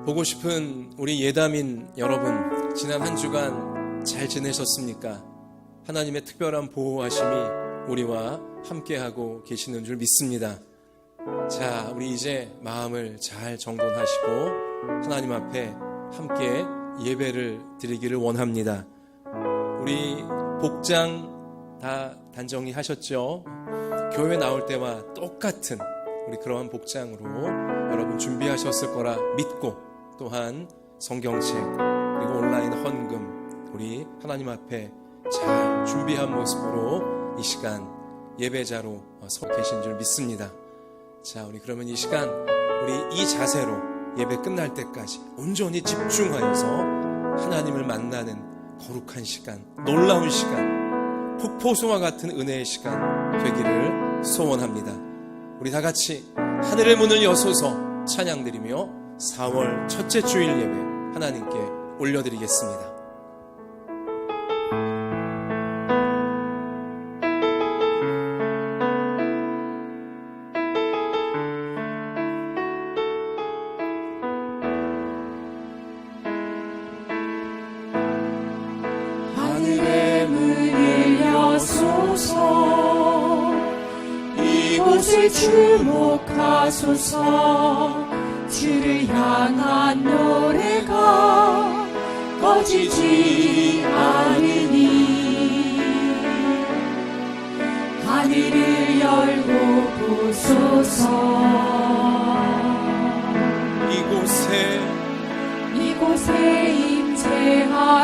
보고 싶은 우리 예담인 여러분, 지난 한 주간 잘 지내셨습니까? 하나님의 특별한 보호하심이 우리와 함께하고 계시는 줄 믿습니다. 자, 우리 이제 마음을 잘 정돈하시고 하나님 앞에 함께 예배를 드리기를 원합니다. 우리 복장 다 단정히 하셨죠? 교회 나올 때와 똑같은 우리 그러한 복장으로 여러분 준비하셨을 거라 믿고, 또한 성경책 그리고 온라인 헌금 우리 하나님 앞에 잘 준비한 모습으로 이 시간 예배자로 서 계신 줄 믿습니다. 자, 우리 그러면 이 시간 우리 이 자세로 예배 끝날 때까지 온전히 집중하여서 하나님을 만나는 거룩한 시간, 놀라운 시간, 폭포수와 같은 은혜의 시간 되기를 소원합니다. 우리 다 같이 하늘의 문을 여소서 찬양드리며 4월 첫째 주일 예배 하나님께 올려드리겠습니다. 하늘의 문을 여소서, 이곳에 주목하소서. 주를 향한 노래가 꺼지지 않으니 하늘을 열고 보소서. 이곳에 임재하소서.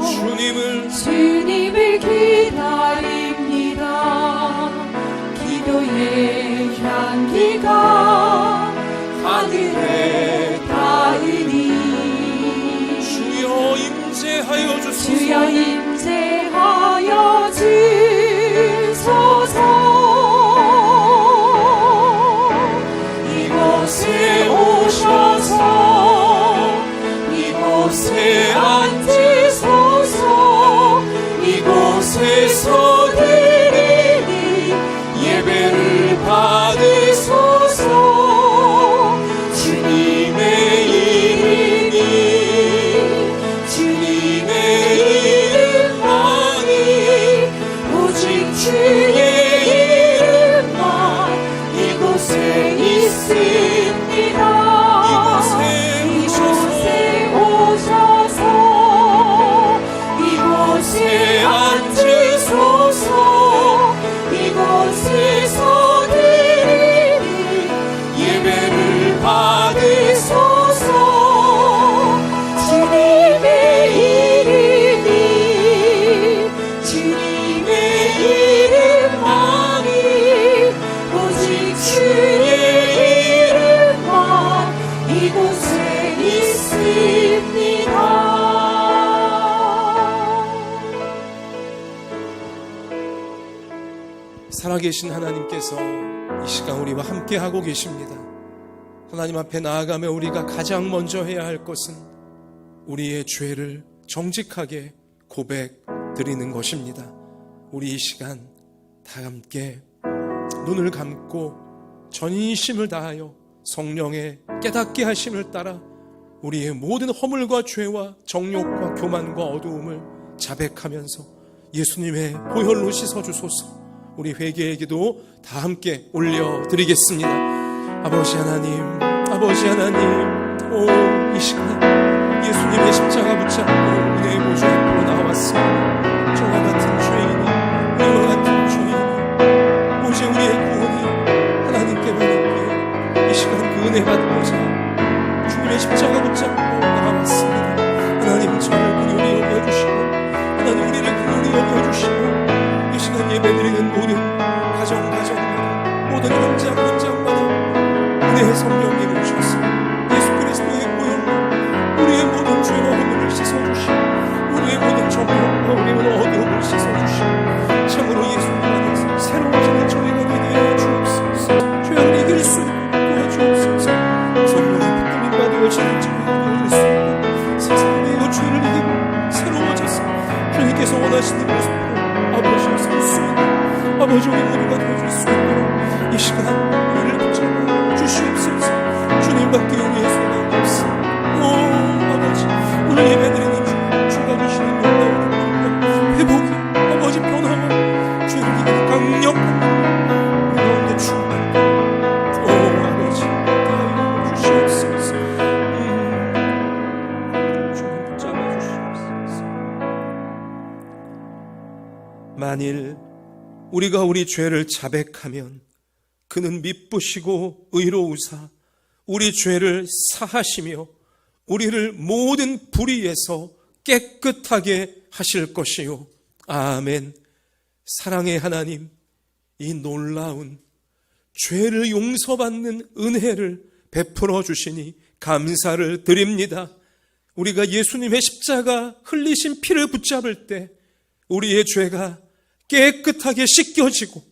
주님을 기다립니다. 기도의 향기가 하늘에 닿으니 주여 임재하여 주소서. 주여 임재하여 주소서. 이곳에 오셔서 이곳에 앉으소서. 이곳에서 드리니 예배를 받으소서. 주님의 이름만이, 오직 주의 이름만 이곳에 있습니다. 이곳에 오셔서 이곳에 앉으소서. 이곳에서 드리니 예배를 받으소서. 주님의 이름만이, 오직 주의 이름만 이곳에 있습니다. 살아계신 하나님께서 이 시간 우리와 함께하고 계십니다. 하나님 앞에 나아가며 우리가 가장 먼저 해야 할 것은 우리의 죄를 정직하게 고백드리는 것입니다. 우리 이 시간 다 함께 눈을 감고 전심을 다하여 성령의 깨닫게 하심을 따라 우리의 모든 허물과 죄와 정욕과 교만과 어두움을 자백하면서 예수님의 보혈로 씻어주소서. 우리 회개의 기도 다 함께 올려드리겠습니다. 아버지 하나님, 오, 이 시간 예수님의 십자가 붙잡고 은혜의 보좌 앞으로 나왔습니다. 저와 같은 죄인이, 우리와 같은 죄인이, 오직 우리의 구원이 하나님께만 있기에 이 시간 그 은혜 받고자 주님의 십자가 붙잡고 나왔습니다. 하나님 저를 긍휼히 여겨주시고, 하나님 우리를 긍휼히 여겨주시고, 이 시간 예배드리는 모든 가정마다, 모든 현장마다 은혜의 성령님을 주셔서 예수 그리스도의 보혈로 우리의 모든 죄와 허물을 씻어주시고, 우리의 모든 정욕과 우리의 어두움을 씻어주시고, 참으로 예수님 안에서 새로워지는 저희가 되게 하여 주옵소서. 죄악을 이길 수 있고 도와주옵소서. 성령의 붙들림 받으시는 저희가 되어줄 수 있고, 세상의 죄를 이기고 새로워져서 주님께서 원하시는 모습으로 아버지와 살 수 있는 아버지 우리 모두가 되어줄 수 있도록 이 시간 우리를 붙잡아 주시옵소서. 주님밖에 우리 만일 우리가 우리 죄를 자백하면 그는 미쁘시고 의로우사 우리 죄를 사하시며 우리를 모든 불의에서 깨끗하게 하실 것이요. 아멘. 사랑의 하나님, 이 놀라운 죄를 용서받는 은혜를 베풀어 주시니 감사를 드립니다. 우리가 예수님의 십자가 흘리신 피를 붙잡을 때 우리의 죄가 깨끗하게 씻겨지고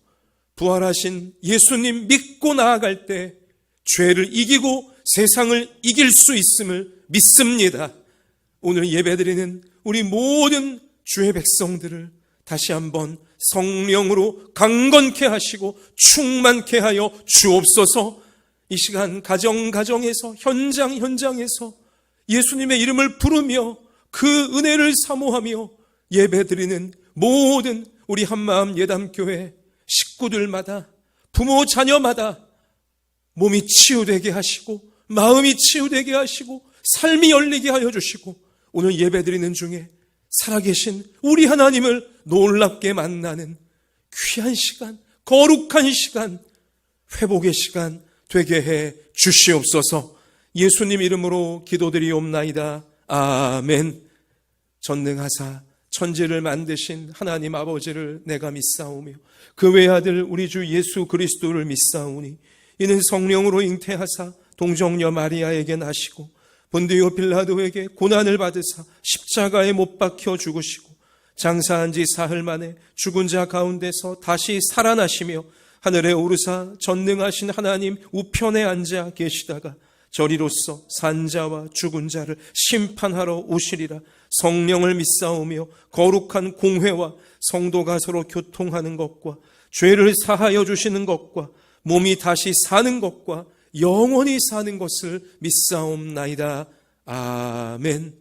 부활하신 예수님 믿고 나아갈 때 죄를 이기고 세상을 이길 수 있음을 믿습니다. 오늘 예배드리는 우리 모든 주의 백성들을 다시 한번 성령으로 강건케 하시고 충만케 하여 주옵소서. 이 시간 가정에서 현장에서 예수님의 이름을 부르며 그 은혜를 사모하며 예배드리는 모든 우리 한마음 예담교회 식구들마다 부모 자녀마다 몸이 치유되게 하시고 마음이 치유되게 하시고 삶이 열리게 하여 주시고 오늘 예배드리는 중에 살아계신 우리 하나님을 놀랍게 만나는 귀한 시간, 거룩한 시간, 회복의 시간 되게 해 주시옵소서. 예수님 이름으로 기도드리옵나이다. 아멘. 전능하사 천지를 만드신 하나님 아버지를 내가 믿사오며 그 외아들 우리 주 예수 그리스도를 믿사오니 이는 성령으로 잉태하사 동정녀 마리아에게 나시고 본디오 빌라도에게 고난을 받으사 십자가에 못 박혀 죽으시고 장사한 지 사흘 만에 죽은 자 가운데서 다시 살아나시며 하늘에 오르사 전능하신 하나님 우편에 앉아 계시다가 저리로서 산자와 죽은 자를 심판하러 오시리라. 성령을 믿사오며 거룩한 공회와 성도가 서로 교통하는 것과 죄를 사하여 주시는 것과 몸이 다시 사는 것과 영원히 사는 것을 믿사옵나이다. 아멘.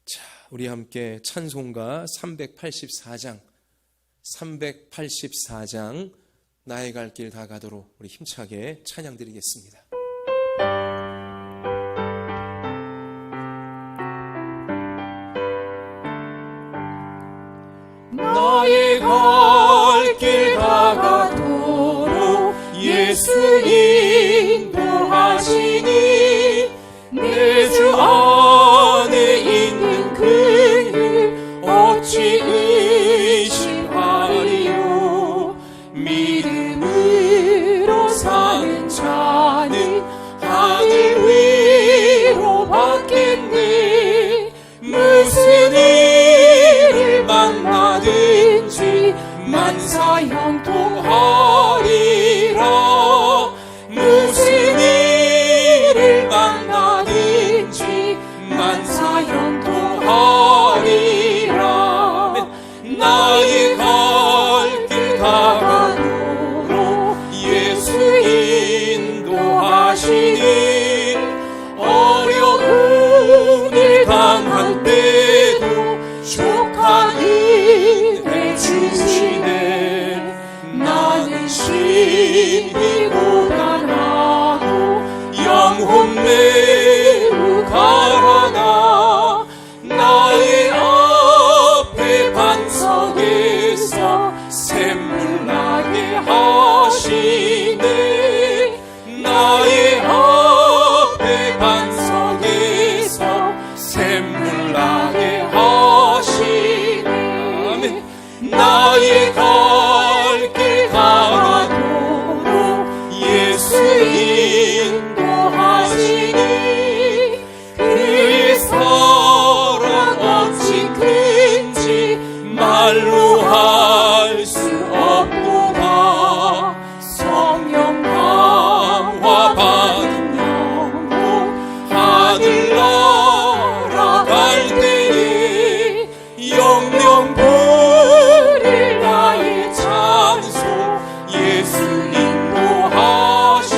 자, 우리 함께 찬송가 384장 나의 갈 길 다 가도록 우리 힘차게 찬양 드리겠습니다. 나의 갈 길 다 가도록 예수 인도하시니 내 주 안에 있는 그를 어찌 의심하리요. 믿음으로 사는 자는 하늘 위로 받겠네. 무슨 일을 만나든지 만사형통하리라. 무슨 일을 만나든지 만사형통하리라. 나의 갈 길 다 가도록 예수 인도하시니 어려움을 당할 때도 족한 은혜 주시네. 나는 심히 고단하고 영혼 매우 가라나 나의 앞에 반석에서 샘물 나게 하시네. 나의 앞에 반석에서 샘물 나게 하시네. 아멘. 나의 갈 길 가도록 예수 인도하시니 그의 사랑 어찌 큰지 말로 할 수 없도다. 성령 강화 받은 영혼 하늘 날아갈 때에 영영 부를 나의 찬송 예수 인도하셨네.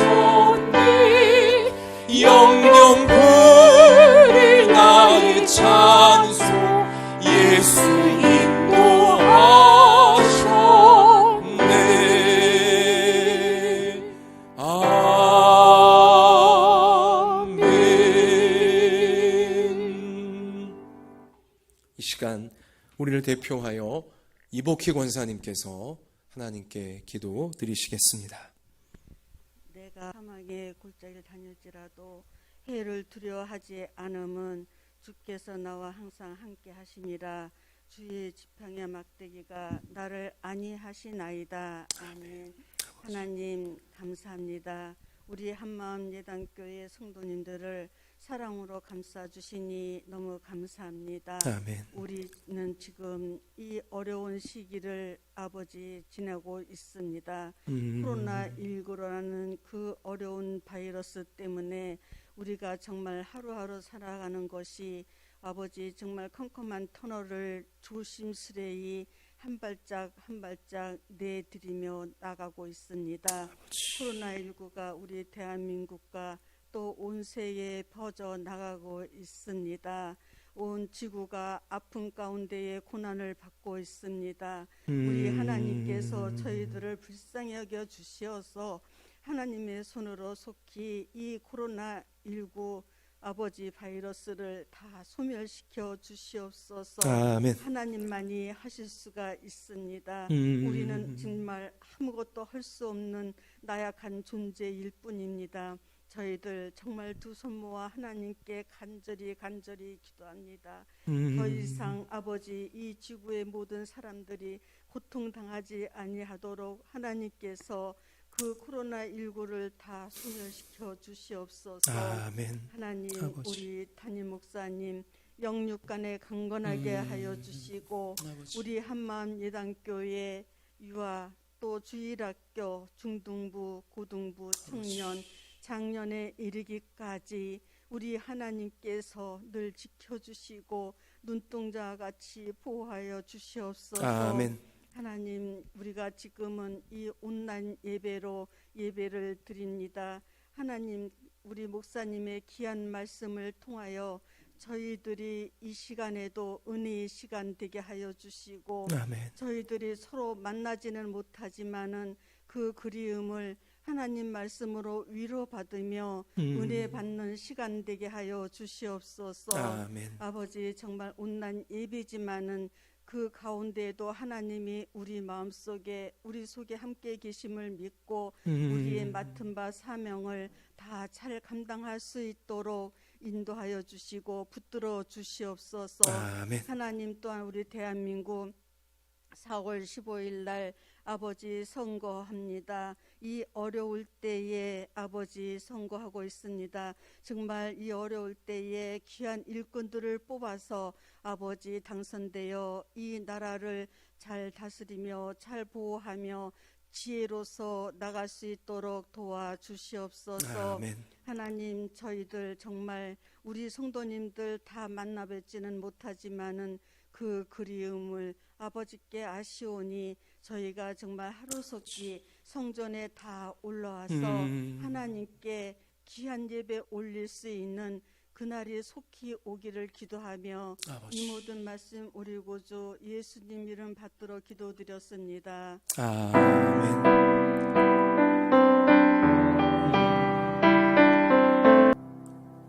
영영 부를 나의 찬송 예수 인도하셨네. 아멘. 이 시간 우리를 대표하여 이복희 권사님께서 하나님께 기도 드리시겠습니다. 내가 사망의 골짜기를 다닐지라도 해를 두려워하지 않음은 주께서 나와 항상 함께 하심이라. 주의 지팡이와 막대기가 나를 안위하시나이다. 아멘. 하나님 감사합니다. 우리 한마음 예단교회 성도님들을 사랑으로 감싸주시니 너무 감사합니다. 아멘. 우리는 지금 이 어려운 시기를 아버지 지내고 있습니다. 코로나19라는 그 어려운 바이러스 때문에 우리가 정말 하루하루 살아가는 것이 아버지 정말 컴컴한 터널을 조심스레이 한 발짝 한 발짝 내디디며 나가고 있습니다. 코로나19가 우리 대한민국과 또 온 세계에 퍼져 나가고 있습니다. 온 지구가 아픔 가운데에 고난을 받고 있습니다. 우리 하나님께서 저희들을 불쌍히 여겨 주시어서 하나님의 손으로 속히 이 코로나19 아버지 바이러스를 다 소멸시켜 주시옵소서. 아멘. 하나님만이 하실 수가 있습니다. 우리는 정말 아무것도 할 수 없는 나약한 존재일 뿐입니다. 저희들 정말 두 손 모아 하나님께 간절히 기도합니다. 더 이상 아버지 이 지구의 모든 사람들이 고통당하지 아니하도록 하나님께서 그 코로나19를 다 소멸시켜 주시옵소서. 아멘. 하나님 아버지. 우리 담임 목사님 영육간에 강건하게 하여 주시고 아버지. 우리 한마음 예단교회 유아 또 주일학교 중등부 고등부 청년 작년에 이르기까지 우리 하나님께서 늘 지켜주시고 눈동자와 같이 보호하여 주시옵소서. 아멘. 하나님 우리가 지금은 이 온라인 예배로 예배를 드립니다. 하나님 우리 목사님의 귀한 말씀을 통하여 저희들이 이 시간에도 은혜의 시간 되게 하여 주시고 아멘. 저희들이 서로 만나지는 못하지만은 그 그리움을 하나님 말씀으로 위로받으며 은혜 받는 시간 되게 하여 주시옵소서. 아멘. 아버지 정말 온난 예배지만은 그 가운데에도 하나님이 우리 마음속에 우리 속에 함께 계심을 믿고 우리의 맡은 바 사명을 다 잘 감당할 수 있도록 인도하여 주시고 붙들어 주시옵소서. 아멘. 하나님 또한 우리 대한민국 4월 15일 날 아버지 선거합니다. 이 어려울 때에 아버지 선거하고 있습니다. 정말 이 어려울 때에 귀한 일꾼들을 뽑아서 아버지 당선되어 이 나라를 잘 다스리며 잘 보호하며 지혜로서 나갈 수 있도록 도와주시옵소서. 아멘. 하나님 저희들 정말 우리 성도님들 다 만나 뵙지는 못하지만은 그 그리움을 아버지께 아시오니 저희가 정말 하루속히 성전에 다 올라와서 하나님께 귀한 예배 올릴 수 있는 그날이 속히 오기를 기도하며 아버지. 이 모든 말씀 우리 구주 예수님 이름 받들어 기도드렸습니다. 아멘.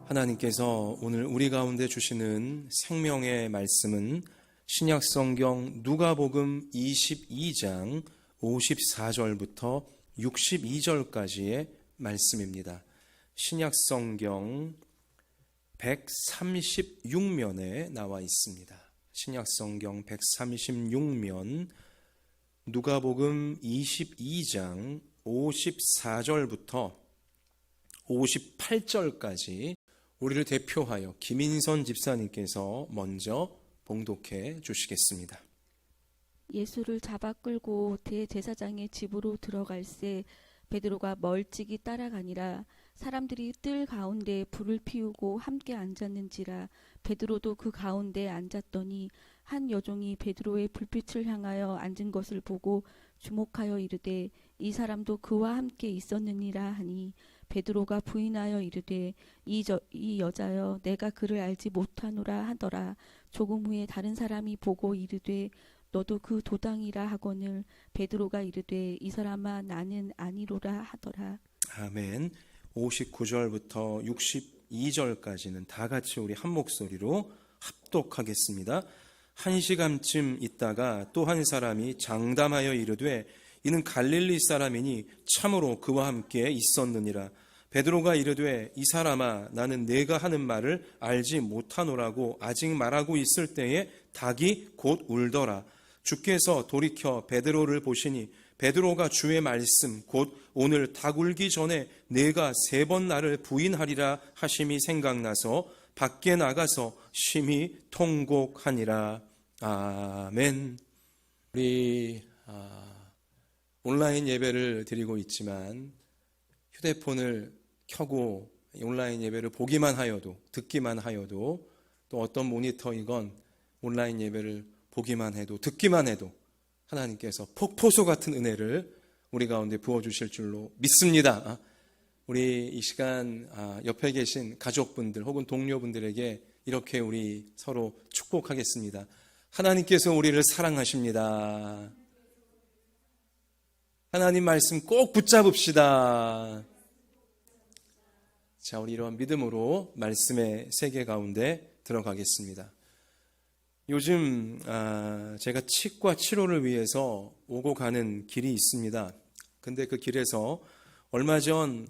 하나님께서 오늘 우리 가운데 주시는 생명의 말씀은 신약성경 누가복음 22장 54절부터 62절까지의 말씀입니다. 신약성경 136면에 나와 있습니다. 신약성경 136면 누가복음 22장 54절부터 58절까지 우리를 대표하여 김인선 집사님께서 먼저 봉독해 주시겠습니다. 예수를 잡아 끌고 대제사장의 집으로 들어갈새 베드로가 멀찍이 따라가니라. 사람들이 뜰 가운데 불을 피우고 함께 앉았는지라. 베드로도 그 가운데 앉았더니 한 여종이 베드로의 불빛을 향하여 앉은 것을 보고 주목하여 이르되 이 사람도 그와 함께 있었느니라 하니 베드로가 부인하여 이르되 이 여자여 내가 그를 알지 못하노라 하더라. 조금 후에 다른 사람이 보고 이르되 너도 그 도당이라 하거늘 베드로가 이르되 이 사람아 나는 아니로라 하더라. 아멘. 59절부터 62절까지는 다 같이 우리 한 목소리로 합독하겠습니다. 1시간쯤 있다가 또 한 사람이 장담하여 이르되 이는 갈릴리 사람이니 참으로 그와 함께 있었느니라. 베드로가 이르되 이 사람아 나는 내가 하는 말을 알지 못하노라고 아직 말하고 있을 때에 닭이 곧 울더라. 주께서 돌이켜 베드로를 보시니 베드로가 주의 말씀 곧 오늘 닭 울기 전에 내가 3번 나를 부인하리라 하심이 생각나서 밖에 나가서 심히 통곡하니라. 아멘. 우리 온라인 예배를 드리고 있지만 휴대폰을 켜고 온라인 예배를 보기만 하여도 듣기만 하여도 또 어떤 모니터이건 온라인 예배를 보기만 해도 듣기만 해도 하나님께서 폭포수 같은 은혜를 우리 가운데 부어주실 줄로 믿습니다. 우리 이 시간 옆에 계신 가족분들 혹은 동료분들에게 이렇게 우리 서로 축복하겠습니다. 하나님께서 우리를 사랑하십니다. 하나님 말씀 꼭 붙잡읍시다. 자, 우리 이러한 믿음으로 말씀의 세계 가운데 들어가겠습니다. 요즘 제가 치과 치료를 위해서 오고 가는 길이 있습니다. 근데 그 길에서 얼마 전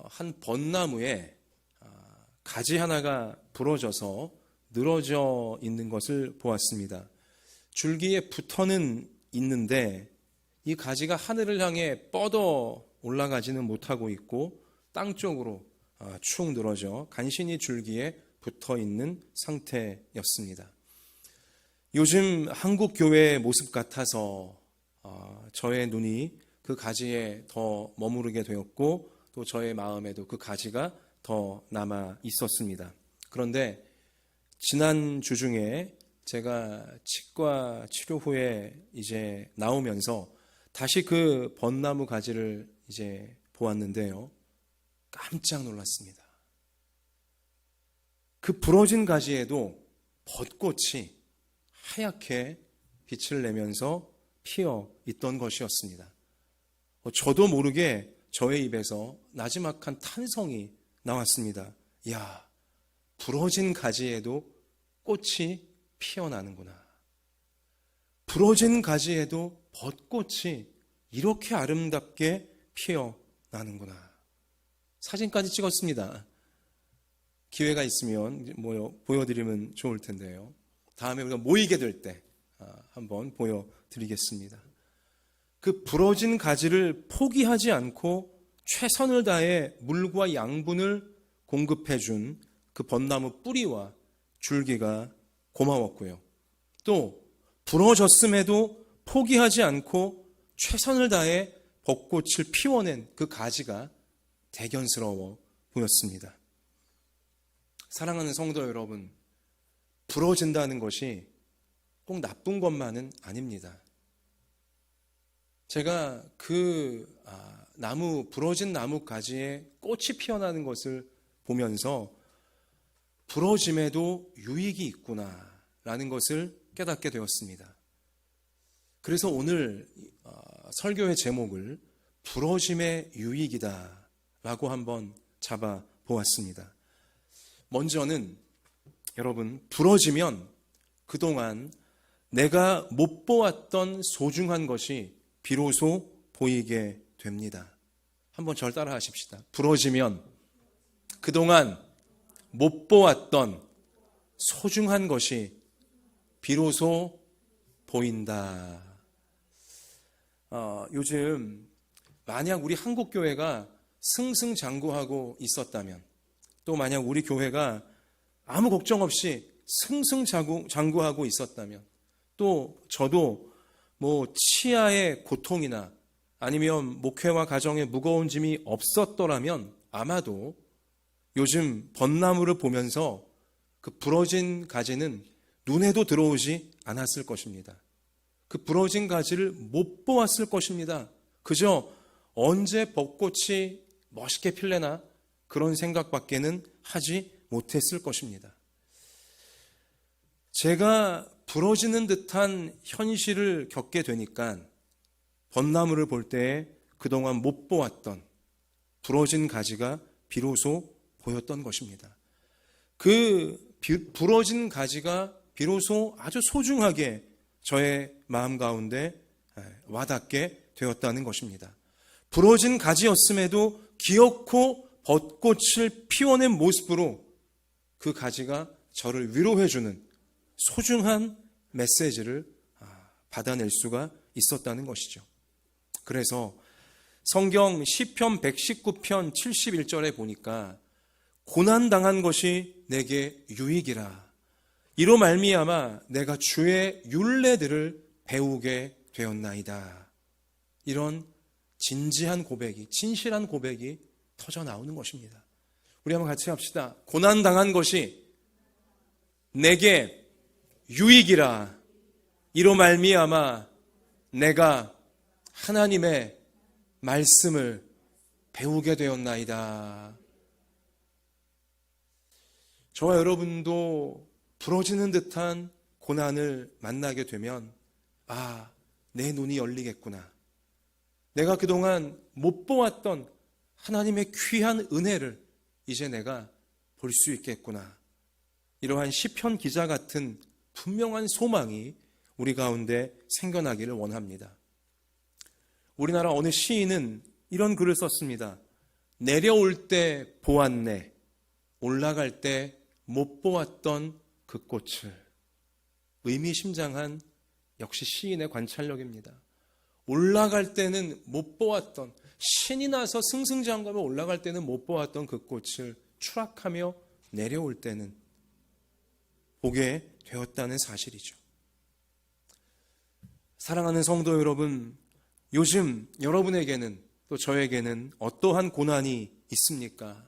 한 벚나무에 가지 하나가 부러져서 늘어져 있는 것을 보았습니다. 줄기에 붙어는 있는데 이 가지가 하늘을 향해 뻗어 올라가지는 못하고 있고 땅 쪽으로 축 늘어져 간신히 줄기에 붙어 있는 상태였습니다. 요즘 한국 교회의 모습 같아서 저의 눈이 그 가지에 더 머무르게 되었고 또 저의 마음에도 그 가지가 더 남아 있었습니다. 그런데 지난 주 중에 제가 치과 치료 후에 이제 나오면서 다시 그 벚나무 가지를 이제 보았는데요. 깜짝 놀랐습니다. 그 부러진 가지에도 벚꽃이 하얗게 빛을 내면서 피어 있던 것이었습니다. 저도 모르게 저의 입에서 나지막한 탄성이 나왔습니다. 이야, 부러진 가지에도 꽃이 피어나는구나. 부러진 가지에도 벚꽃이 이렇게 아름답게 피어나는구나. 사진까지 찍었습니다. 기회가 있으면 보여드리면 좋을 텐데요. 다음에 우리가 모이게 될 때 한번 보여드리겠습니다. 그 부러진 가지를 포기하지 않고 최선을 다해 물과 양분을 공급해 준 그 벚나무 뿌리와 줄기가 고마웠고요. 또 부러졌음에도 포기하지 않고 최선을 다해 벚꽃을 피워낸 그 가지가 대견스러워 보였습니다. 사랑하는 성도 여러분, 부러진다는 것이 꼭 나쁜 것만은 아닙니다. 제가 그 부러진 나무 가지에 꽃이 피어나는 것을 보면서 부러짐에도 유익이 있구나라는 것을 깨닫게 되었습니다. 그래서 오늘 설교의 제목을 부러짐의 유익이다 라고 한번 잡아 보았습니다. 먼저는 여러분, 부러지면 그동안 내가 못 보았던 소중한 것이 비로소 보이게 됩니다. 한번 절 따라 하십시다. 부러지면 그동안 못 보았던 소중한 것이 비로소 보인다. 요즘 만약 우리 한국 교회가 승승장구하고 있었다면, 또 만약 우리 교회가 아무 걱정 없이 승승장구하고 있었다면, 또 저도 치아의 고통이나 아니면 목회와 가정에 무거운 짐이 없었더라면 아마도 요즘 벚나무를 보면서 그 부러진 가지는 눈에도 들어오지 않았을 것입니다. 그 부러진 가지를 못 보았을 것입니다. 그저 언제 벚꽃이 멋있게 필래나 그런 생각밖에는 하지 못했을 것입니다. 제가 부러지는 듯한 현실을 겪게 되니까 벚나무를 볼 때 그동안 못 보았던 부러진 가지가 비로소 보였던 것입니다. 그 부러진 가지가 비로소 아주 소중하게 저의 마음 가운데 와닿게 되었다는 것입니다. 부러진 가지였음에도 귀엽고 벚꽃을 피워낸 모습으로 그 가지가 저를 위로해주는 소중한 메시지를 받아낼 수가 있었다는 것이죠. 그래서 성경 시편 119편 71절에 보니까 고난당한 것이 내게 유익이라. 이로 말미암아 내가 주의 율례들을 배우게 되었나이다. 이런 진지한 고백이, 진실한 고백이 터져 나오는 것입니다. 우리 한번 같이 합시다. 고난당한 것이 내게 유익이라. 이로 말미암아 내가 하나님의 말씀을 배우게 되었나이다. 저와 여러분도 부러지는 듯한 고난을 만나게 되면 내 눈이 열리겠구나. 내가 그동안 못 보았던 하나님의 귀한 은혜를 이제 내가 볼 수 있겠구나. 이러한 시편 기자 같은 분명한 소망이 우리 가운데 생겨나기를 원합니다. 우리나라 어느 시인은 이런 글을 썼습니다. 내려올 때 보았네, 올라갈 때 못 보았던 그 꽃을. 의미심장한 역시 시인의 관찰력입니다. 올라갈 때는 못 보았던, 신이 나서 승승장구하며 올라갈 때는 못 보았던 그 꽃을 추락하며 내려올 때는 보게 되었다는 사실이죠. 사랑하는 성도 여러분, 요즘 여러분에게는 또 저에게는 어떠한 고난이 있습니까?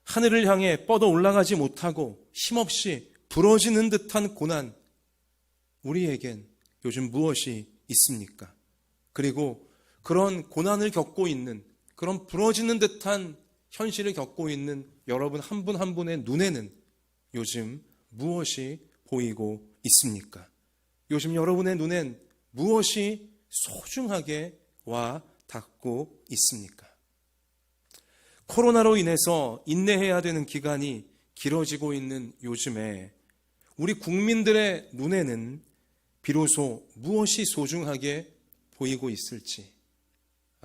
하늘을 향해 뻗어 올라가지 못하고 힘없이 부러지는 듯한 고난, 우리에겐 요즘 무엇이 있습니까? 그리고 그런 고난을 겪고 있는, 그런 부러지는 듯한 현실을 겪고 있는 여러분 한 분 한 분의 눈에는 요즘 무엇이 보이고 있습니까? 요즘 여러분의 눈엔 무엇이 소중하게 와 닿고 있습니까? 코로나로 인해서 인내해야 되는 기간이 길어지고 있는 요즘에 우리 국민들의 눈에는 비로소 무엇이 소중하게 보이고 있을지,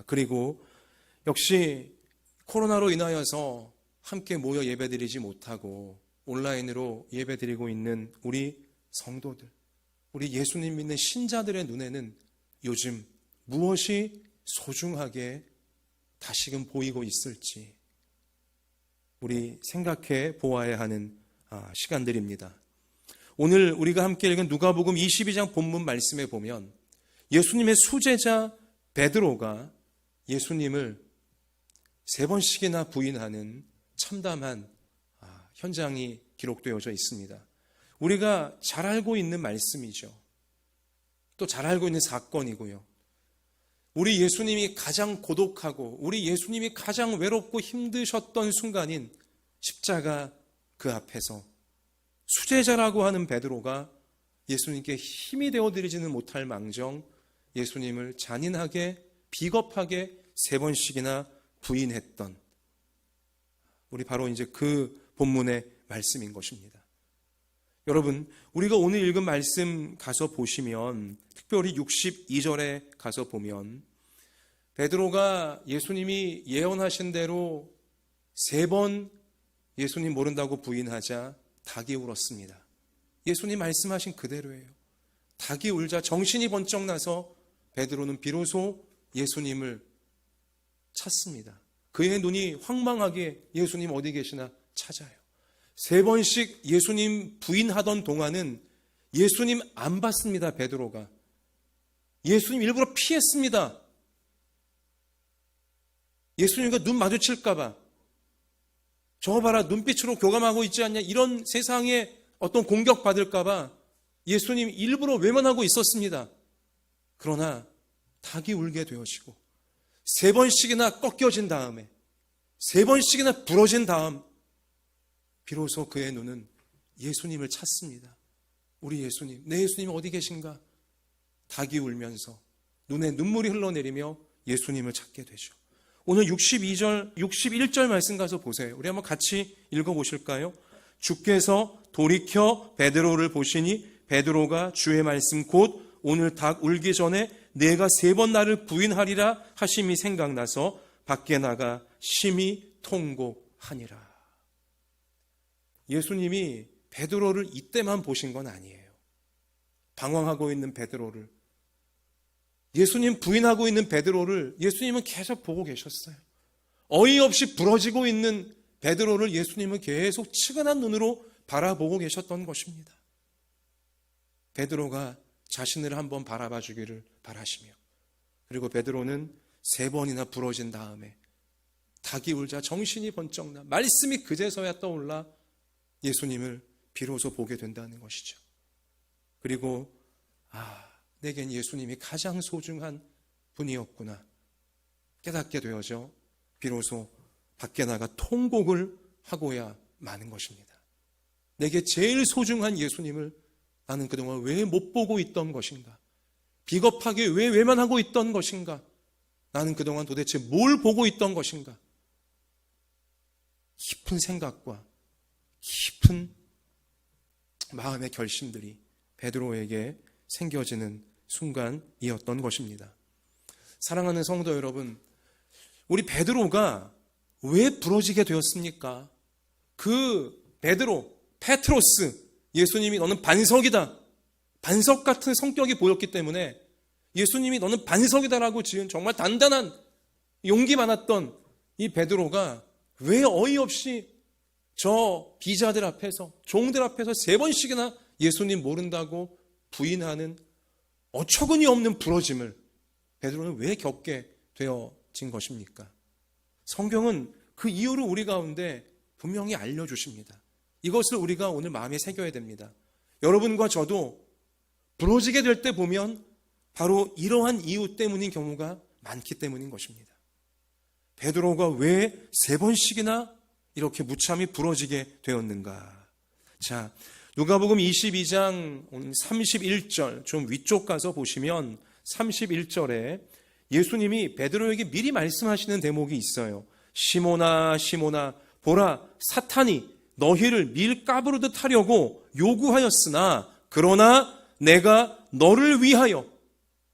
그리고 역시 코로나로 인하여서 함께 모여 예배드리지 못하고 온라인으로 예배드리고 있는 우리 성도들, 우리 예수님 믿는 신자들의 눈에는 요즘 무엇이 소중하게 다시금 보이고 있을지 우리 생각해 보아야 하는 시간들입니다. 오늘 우리가 함께 읽은 누가복음 22장 본문 말씀에 보면 예수님의 수제자 베드로가 예수님을 3번씩이나 부인하는 참담한 현장이 기록되어져 있습니다. 우리가 잘 알고 있는 말씀이죠. 또 잘 알고 있는 사건이고요. 우리 예수님이 가장 고독하고 우리 예수님이 가장 외롭고 힘드셨던 순간인 십자가 그 앞에서 수제자라고 하는 베드로가 예수님께 힘이 되어드리지는 못할 망정 예수님을 잔인하게 비겁하게 3번씩이나 부인했던, 우리 바로 이제 그 본문의 말씀인 것입니다. 여러분, 우리가 오늘 읽은 말씀 가서 보시면, 특별히 62절에 가서 보면 베드로가 예수님이 예언하신 대로 3번 예수님 모른다고 부인하자 닭이 울었습니다. 예수님 말씀하신 그대로예요. 닭이 울자 정신이 번쩍 나서 베드로는 비로소 예수님을 찾습니다. 그의 눈이 황망하게 예수님 어디 계시나 찾아요. 3번씩 예수님 부인하던 동안은 예수님 안 봤습니다. 베드로가 예수님 일부러 피했습니다. 예수님과 눈 마주칠까 봐, 저거 봐라 눈빛으로 교감하고 있지 않냐, 이런 세상에 어떤 공격받을까 봐 예수님 일부러 외면하고 있었습니다. 그러나 닭이 울게 되어지고 3번씩이나 꺾여진 다음에 3번씩이나 부러진 다음 비로소 그의 눈은 예수님을 찾습니다. 우리 예수님, 내 예수님 어디 계신가? 닭이 울면서 눈에 눈물이 흘러내리며 예수님을 찾게 되죠. 오늘 62절, 61절 말씀 가서 보세요. 우리 한번 같이 읽어보실까요? 주께서 돌이켜 베드로를 보시니 베드로가 주의 말씀 곧 오늘 닭 울기 전에 내가 3번 나를 부인하리라 하심이 생각나서 밖에 나가 심히 통곡하니라. 예수님이 베드로를 이때만 보신 건 아니에요. 방황하고 있는 베드로를, 예수님 부인하고 있는 베드로를 예수님은 계속 보고 계셨어요. 어이없이 부러지고 있는 베드로를 예수님은 계속 측은한 눈으로 바라보고 계셨던 것입니다. 베드로가 자신을 한번 바라봐 주기를 바라시며, 그리고 베드로는 3번이나 부러진 다음에 닭이 울자 정신이 번쩍 나 말씀이 그제서야 떠올라 예수님을 비로소 보게 된다는 것이죠. 그리고 내겐 예수님이 가장 소중한 분이었구나 깨닫게 되어져 비로소 밖에 나가 통곡을 하고야 마는 것입니다. 내게 제일 소중한 예수님을 나는 그동안 왜 못 보고 있던 것인가? 비겁하게 왜 외면하고 있던 것인가? 나는 그동안 도대체 뭘 보고 있던 것인가? 깊은 생각과 깊은 마음의 결심들이 베드로에게 생겨지는 순간이었던 것입니다. 사랑하는 성도 여러분, 우리 베드로가 왜 부러지게 되었습니까? 그 베드로, 페트로스, 예수님이 너는 반석이다, 반석 같은 성격이 보였기 때문에 예수님이 너는 반석이다라고 지은 정말 단단한 용기 많았던 이 베드로가 왜 어이없이 저 비자들 앞에서, 종들 앞에서 3번씩이나 예수님 모른다고 부인하는 어처구니 없는 부러짐을 베드로는 왜 겪게 되어진 것입니까? 성경은 그 이유를 우리 가운데 분명히 알려주십니다. 이것을 우리가 오늘 마음에 새겨야 됩니다. 여러분과 저도 부러지게 될 때 보면 바로 이러한 이유 때문인 경우가 많기 때문인 것입니다. 베드로가 왜 3번씩이나 이렇게 무참히 부러지게 되었는가? 자, 누가복음 22장 31절 좀 위쪽 가서 보시면 31절에 예수님이 베드로에게 미리 말씀하시는 대목이 있어요. 시몬아 시몬아 보라 사탄이 너희를 밀가부르듯 하려고 요구하였으나 그러나 내가 너를 위하여,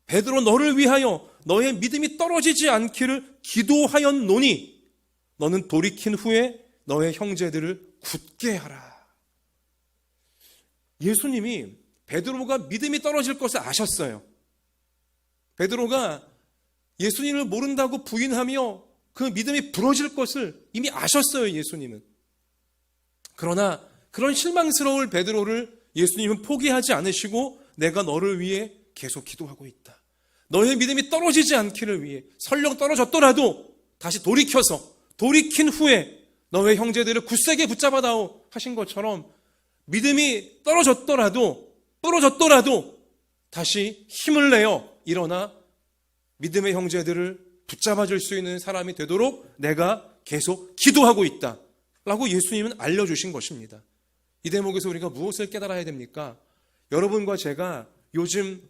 베드로 너를 위하여 너의 믿음이 떨어지지 않기를 기도하였노니 너는 돌이킨 후에 너의 형제들을 굳게 하라. 예수님이 베드로가 믿음이 떨어질 것을 아셨어요. 베드로가 예수님을 모른다고 부인하며 그 믿음이 부러질 것을 이미 아셨어요, 예수님은. 그러나 그런 실망스러울 베드로를 예수님은 포기하지 않으시고 내가 너를 위해 계속 기도하고 있다. 너의 믿음이 떨어지지 않기를 위해 설령 떨어졌더라도 다시 돌이킨 후에 너의 형제들을 굳세게 붙잡아다오 하신 것처럼 믿음이 떨어졌더라도 부러졌더라도 다시 힘을 내어 일어나 믿음의 형제들을 붙잡아줄 수 있는 사람이 되도록 내가 계속 기도하고 있다 라고 예수님은 알려주신 것입니다. 이 대목에서 우리가 무엇을 깨달아야 됩니까? 여러분과 제가 요즘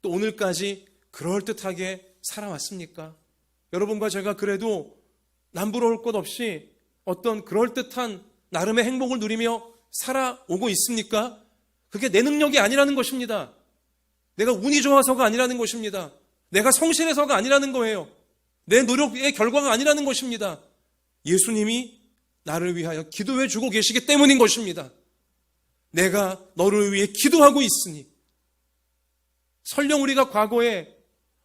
또 오늘까지 그럴듯하게 살아왔습니까? 여러분과 제가 그래도 남부러울 것 없이 어떤 그럴듯한 나름의 행복을 누리며 살아오고 있습니까? 그게 내 능력이 아니라는 것입니다. 내가 운이 좋아서가 아니라는 것입니다. 내가 성실해서가 아니라는 거예요. 내 노력의 결과가 아니라는 것입니다. 예수님이 나를 위하여 기도해 주고 계시기 때문인 것입니다. 내가 너를 위해 기도하고 있으니, 설령 우리가 과거에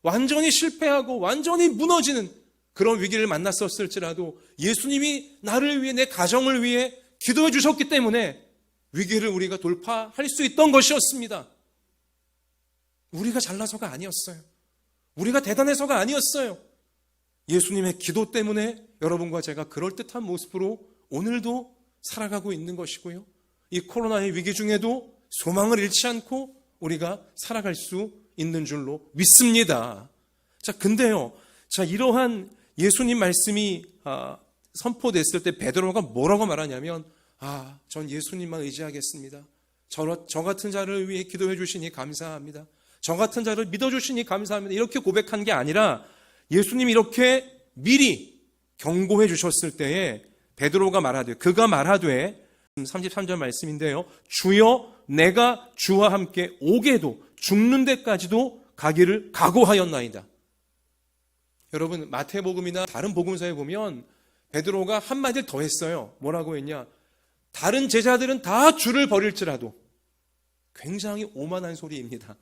완전히 실패하고 완전히 무너지는 그런 위기를 만났었을지라도 예수님이 나를 위해, 내 가정을 위해 기도해 주셨기 때문에 위기를 우리가 돌파할 수 있던 것이었습니다. 우리가 잘나서가 아니었어요. 우리가 대단해서가 아니었어요. 예수님의 기도 때문에 여러분과 제가 그럴듯한 모습으로 오늘도 살아가고 있는 것이고요. 이 코로나의 위기 중에도 소망을 잃지 않고 우리가 살아갈 수 있는 줄로 믿습니다. 자, 근데요. 자, 이러한 예수님 말씀이 선포됐을 때 베드로가 뭐라고 말하냐면, 전 예수님만 의지하겠습니다. 저 같은 자를 위해 기도해 주시니 감사합니다. 저 같은 자를 믿어주시니 감사합니다. 이렇게 고백한 게 아니라 예수님이 이렇게 미리 경고해 주셨을 때에 베드로가 말하되, 그가 말하되 33절 말씀인데요. 주여 내가 주와 함께 오게도 죽는 데까지도 가기를 각오하였나이다. 여러분 마태복음이나 다른 복음서에 보면 베드로가 한마디를 더 했어요. 뭐라고 했냐? 다른 제자들은 다 주를 버릴지라도, 굉장히 오만한 소리입니다.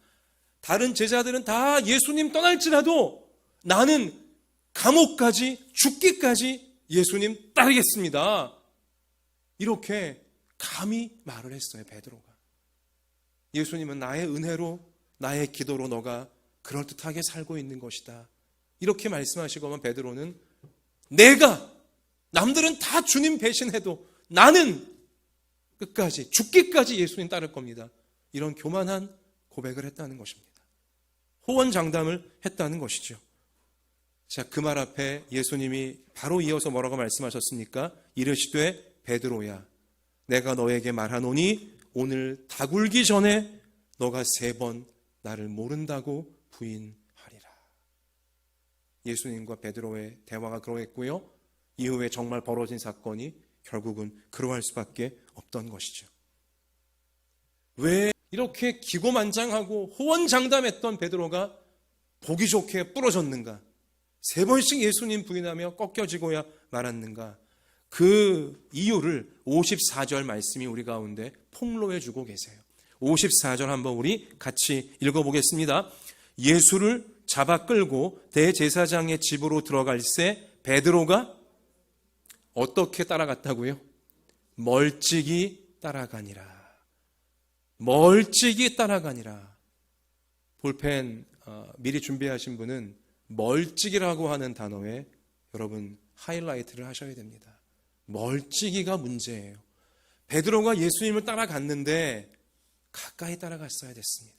다른 제자들은 다 예수님 떠날지라도 나는 감옥까지 죽기까지 예수님 따르겠습니다. 이렇게 감히 말을 했어요, 베드로가. 예수님은 나의 은혜로, 나의 기도로 너가 그럴듯하게 살고 있는 것이다. 이렇게 말씀하시고만 베드로는 내가, 남들은 다 주님 배신해도 나는 끝까지, 죽기까지 예수님 따를 겁니다. 이런 교만한 고백을 했다는 것입니다. 호언장담을 했다는 것이죠. 자, 그 말 앞에 예수님이 바로 이어서 뭐라고 말씀하셨습니까? 이르시되 베드로야, 내가 너에게 말하노니 오늘 다 굴기 전에 너가 3번 나를 모른다고 부인하리라. 예수님과 베드로의 대화가 그러했고요. 이후에 정말 벌어진 사건이 결국은 그러할 수밖에 없던 것이죠. 왜 이렇게 기고만장하고 호언장담했던 베드로가 보기 좋게 부러졌는가? 3번씩 예수님 부인하며 꺾여지고야 말았는가? 그 이유를 54절 말씀이 우리 가운데 폭로해 주고 계세요. 54절 한번 우리 같이 읽어보겠습니다. 예수를 잡아 끌고 대제사장의 집으로 들어갈새 베드로가 어떻게 따라갔다고요? 멀찍이 따라가니라. 멀찍이 따라가니라. 볼펜 미리 준비하신 분은 멀찍이라고 하는 단어에 여러분 하이라이트를 하셔야 됩니다. 멀찍이가 문제예요. 베드로가 예수님을 따라갔는데 가까이 따라갔어야 됐습니다.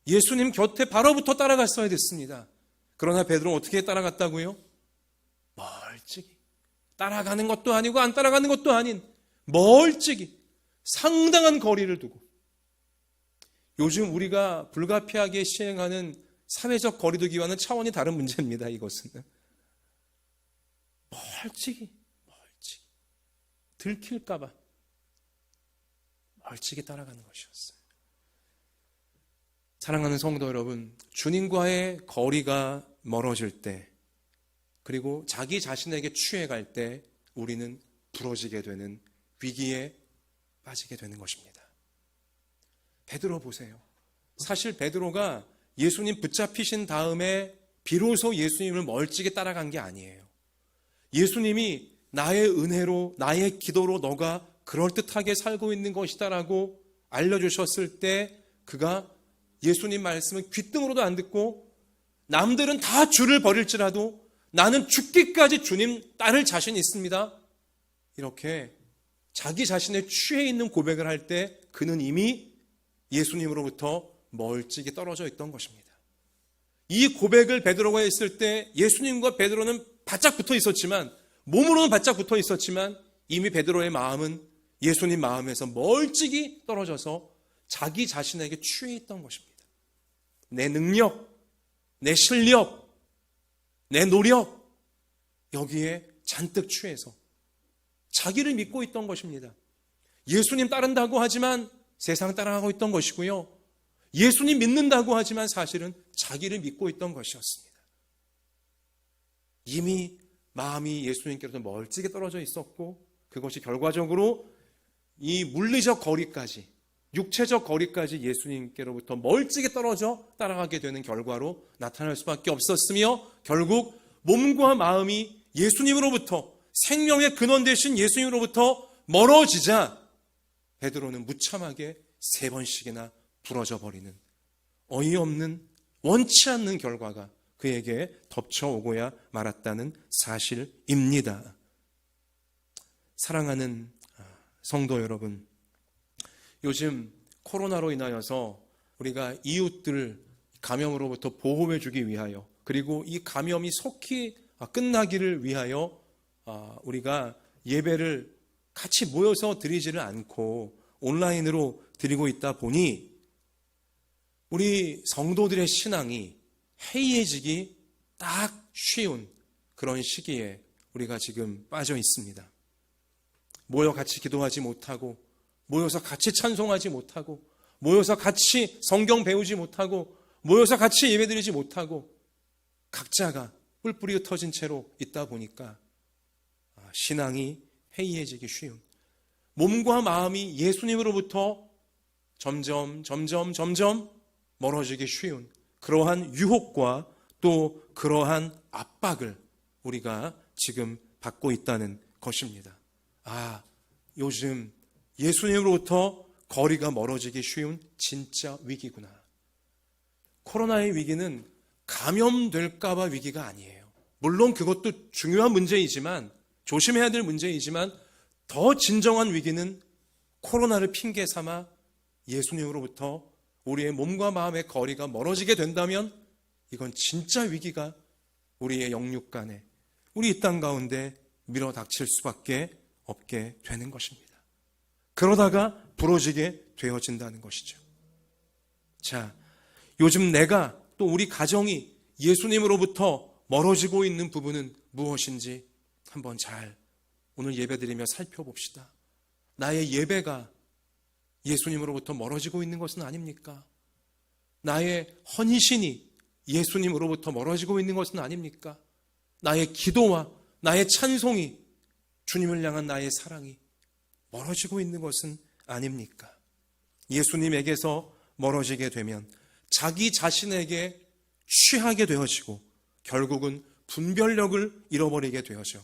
예수님 곁에 바로부터 따라갔어야 됐습니다. 그러나 베드로는 어떻게 따라갔다고요? 멀찍이. 따라가는 것도 아니고 안 따라가는 것도 아닌 멀찍이, 상당한 거리를 두고. 요즘 우리가 불가피하게 시행하는 사회적 거리두기와는 차원이 다른 문제입니다. 이것은 멀찍이 들킬까 봐 멀찍이 따라가는 것이었어요. 사랑하는 성도 여러분, 주님과의 거리가 멀어질 때, 그리고 자기 자신에게 취해갈 때 우리는 부러지게 되는, 위기에 빠지게 되는 것입니다. 베드로 보세요. 사실 베드로가 예수님 붙잡히신 다음에 비로소 예수님을 멀찍이 따라간 게 아니에요. 예수님이 나의 은혜로, 나의 기도로 너가 그럴듯하게 살고 있는 것이다라고 알려주셨을 때 그가 예수님 말씀을 귓등으로도 안 듣고, 남들은 다 주를 버릴지라도 나는 죽기까지 주님 따를 자신이 있습니다, 이렇게 자기 자신에 취해 있는 고백을 할 때 그는 이미 예수님으로부터 멀찍이 떨어져 있던 것입니다. 이 고백을 베드로가 했을 때 예수님과 베드로는 바짝 붙어 있었지만, 몸으로는 바짝 붙어 있었지만 이미 베드로의 마음은 예수님 마음에서 멀찍이 떨어져서 자기 자신에게 취해 있던 것입니다. 내 능력, 내 실력, 내 노력, 여기에 잔뜩 취해서 자기를 믿고 있던 것입니다. 예수님 따른다고 하지만 세상 따라가고 있던 것이고요, 예수님 믿는다고 하지만 사실은 자기를 믿고 있던 것이었습니다. 이미 마음이 예수님께로부터 멀찍이 떨어져 있었고, 그것이 결과적으로 이 물리적 거리까지, 육체적 거리까지 예수님께로부터 멀찍이 떨어져 따라가게 되는 결과로 나타날 수밖에 없었으며, 결국 몸과 마음이 예수님으로부터, 생명의 근원 되신 예수님으로부터 멀어지자 베드로는 무참하게 3번씩이나 부러져 버리는, 어이없는, 원치 않는 결과가 그에게 덮쳐오고야 말았다는 사실입니다. 사랑하는 성도 여러분, 요즘 코로나로 인하여서 우리가 이웃들 감염으로부터 보호해주기 위하여, 그리고 이 감염이 속히 끝나기를 위하여 우리가 예배를 같이 모여서 드리지를 않고 온라인으로 드리고 있다 보니 우리 성도들의 신앙이 해이해지기 딱 쉬운 그런 시기에 우리가 지금 빠져 있습니다. 모여 같이 기도하지 못하고, 모여서 같이 찬송하지 못하고, 모여서 같이 성경 배우지 못하고, 모여서 같이 예배드리지 못하고, 각자가 뿔뿔이 흩어진 채로 있다 보니까 신앙이 해이해지기 쉬운, 몸과 마음이 예수님으로부터 점점 멀어지기 쉬운 그러한 유혹과 또 그러한 압박을 우리가 지금 받고 있다는 것입니다. 요즘 예수님으로부터 거리가 멀어지기 쉬운 진짜 위기구나. 코로나의 위기는 감염될까봐 위기가 아니에요. 물론 그것도 중요한 문제이지만, 조심해야 될 문제이지만, 더 진정한 위기는 코로나를 핑계 삼아 예수님으로부터 우리의 몸과 마음의 거리가 멀어지게 된다면 이건 진짜 위기가 우리의 영육간에, 우리 이 땅 가운데 밀어 닥칠 수밖에 없게 되는 것입니다. 그러다가 부러지게 되어진다는 것이죠. 자, 요즘 내가 또 우리 가정이 예수님으로부터 멀어지고 있는 부분은 무엇인지 한번 잘 오늘 예배드리며 살펴봅시다. 나의 예배가 예수님으로부터 멀어지고 있는 것은 아닙니까? 나의 헌신이 예수님으로부터 멀어지고 있는 것은 아닙니까? 나의 기도와 나의 찬송이, 주님을 향한 나의 사랑이 멀어지고 있는 것은 아닙니까? 예수님에게서 멀어지게 되면 자기 자신에게 취하게 되어지고 결국은 분별력을 잃어버리게 되어져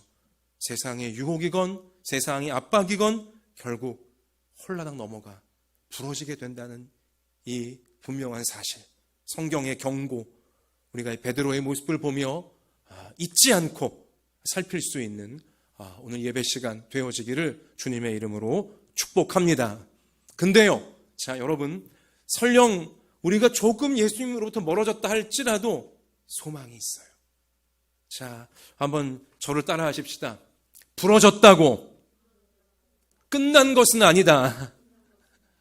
세상의 유혹이건 세상의 압박이건 결국 홀라당 넘어가 부러지게 된다는 이 분명한 사실, 성경의 경고, 우리가 베드로의 모습을 보며 잊지 않고 살필 수 있는 오늘 예배 시간 되어지기를 주님의 이름으로 축복합니다. 근데요, 자, 여러분, 설령 우리가 조금 예수님으로부터 멀어졌다 할지라도 소망이 있어요. 자, 한번 저를 따라 하십시다. 부러졌다고 끝난 것은 아니다.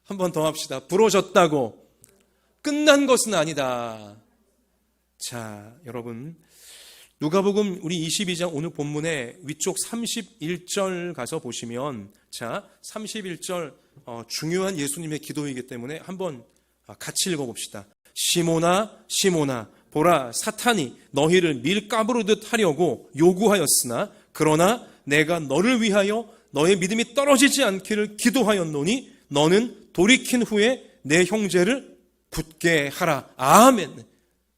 한 번 더 합시다. 부러졌다고 끝난 것은 아니다. 자, 여러분, 누가복음 우리 22장 오늘 본문의 위쪽 31절 가서 보시면, 자, 31절 중요한 예수님의 기도이기 때문에 한번 같이 읽어봅시다. 시몬아 시몬아 보라, 사탄이 너희를 밀가부르듯 하려고 요구하였으나 그러나 내가 너를 위하여 너의 믿음이 떨어지지 않기를 기도하였노니 너는 돌이킨 후에 내 형제를 굳게 하라. 아멘.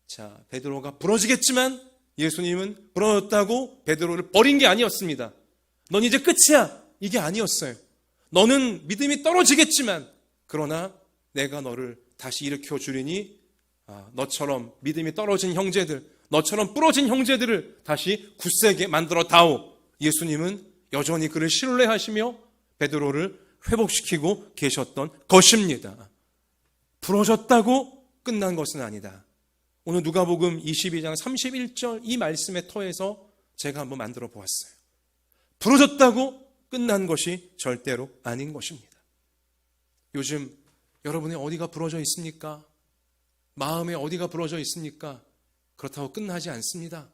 자, 베드로가 부러지겠지만 예수님은 부러졌다고 베드로를 버린 게 아니었습니다. 넌 이제 끝이야, 이게 아니었어요. 너는 믿음이 떨어지겠지만 그러나 내가 너를 다시 일으켜 주리니 너처럼 믿음이 떨어진 형제들, 너처럼 부러진 형제들을 다시 굳세게 만들어 다오. 예수님은 여전히 그를 신뢰하시며 베드로를 회복시키고 계셨던 것입니다. 부러졌다고 끝난 것은 아니다. 오늘 누가복음 22장 31절 이 말씀의 터에서 제가 한번 만들어 보았어요. 부러졌다고 끝난 것이 절대로 아닌 것입니다. 요즘 여러분의 어디가 부러져 있습니까? 마음에 어디가 부러져 있습니까? 그렇다고 끝나지 않습니다.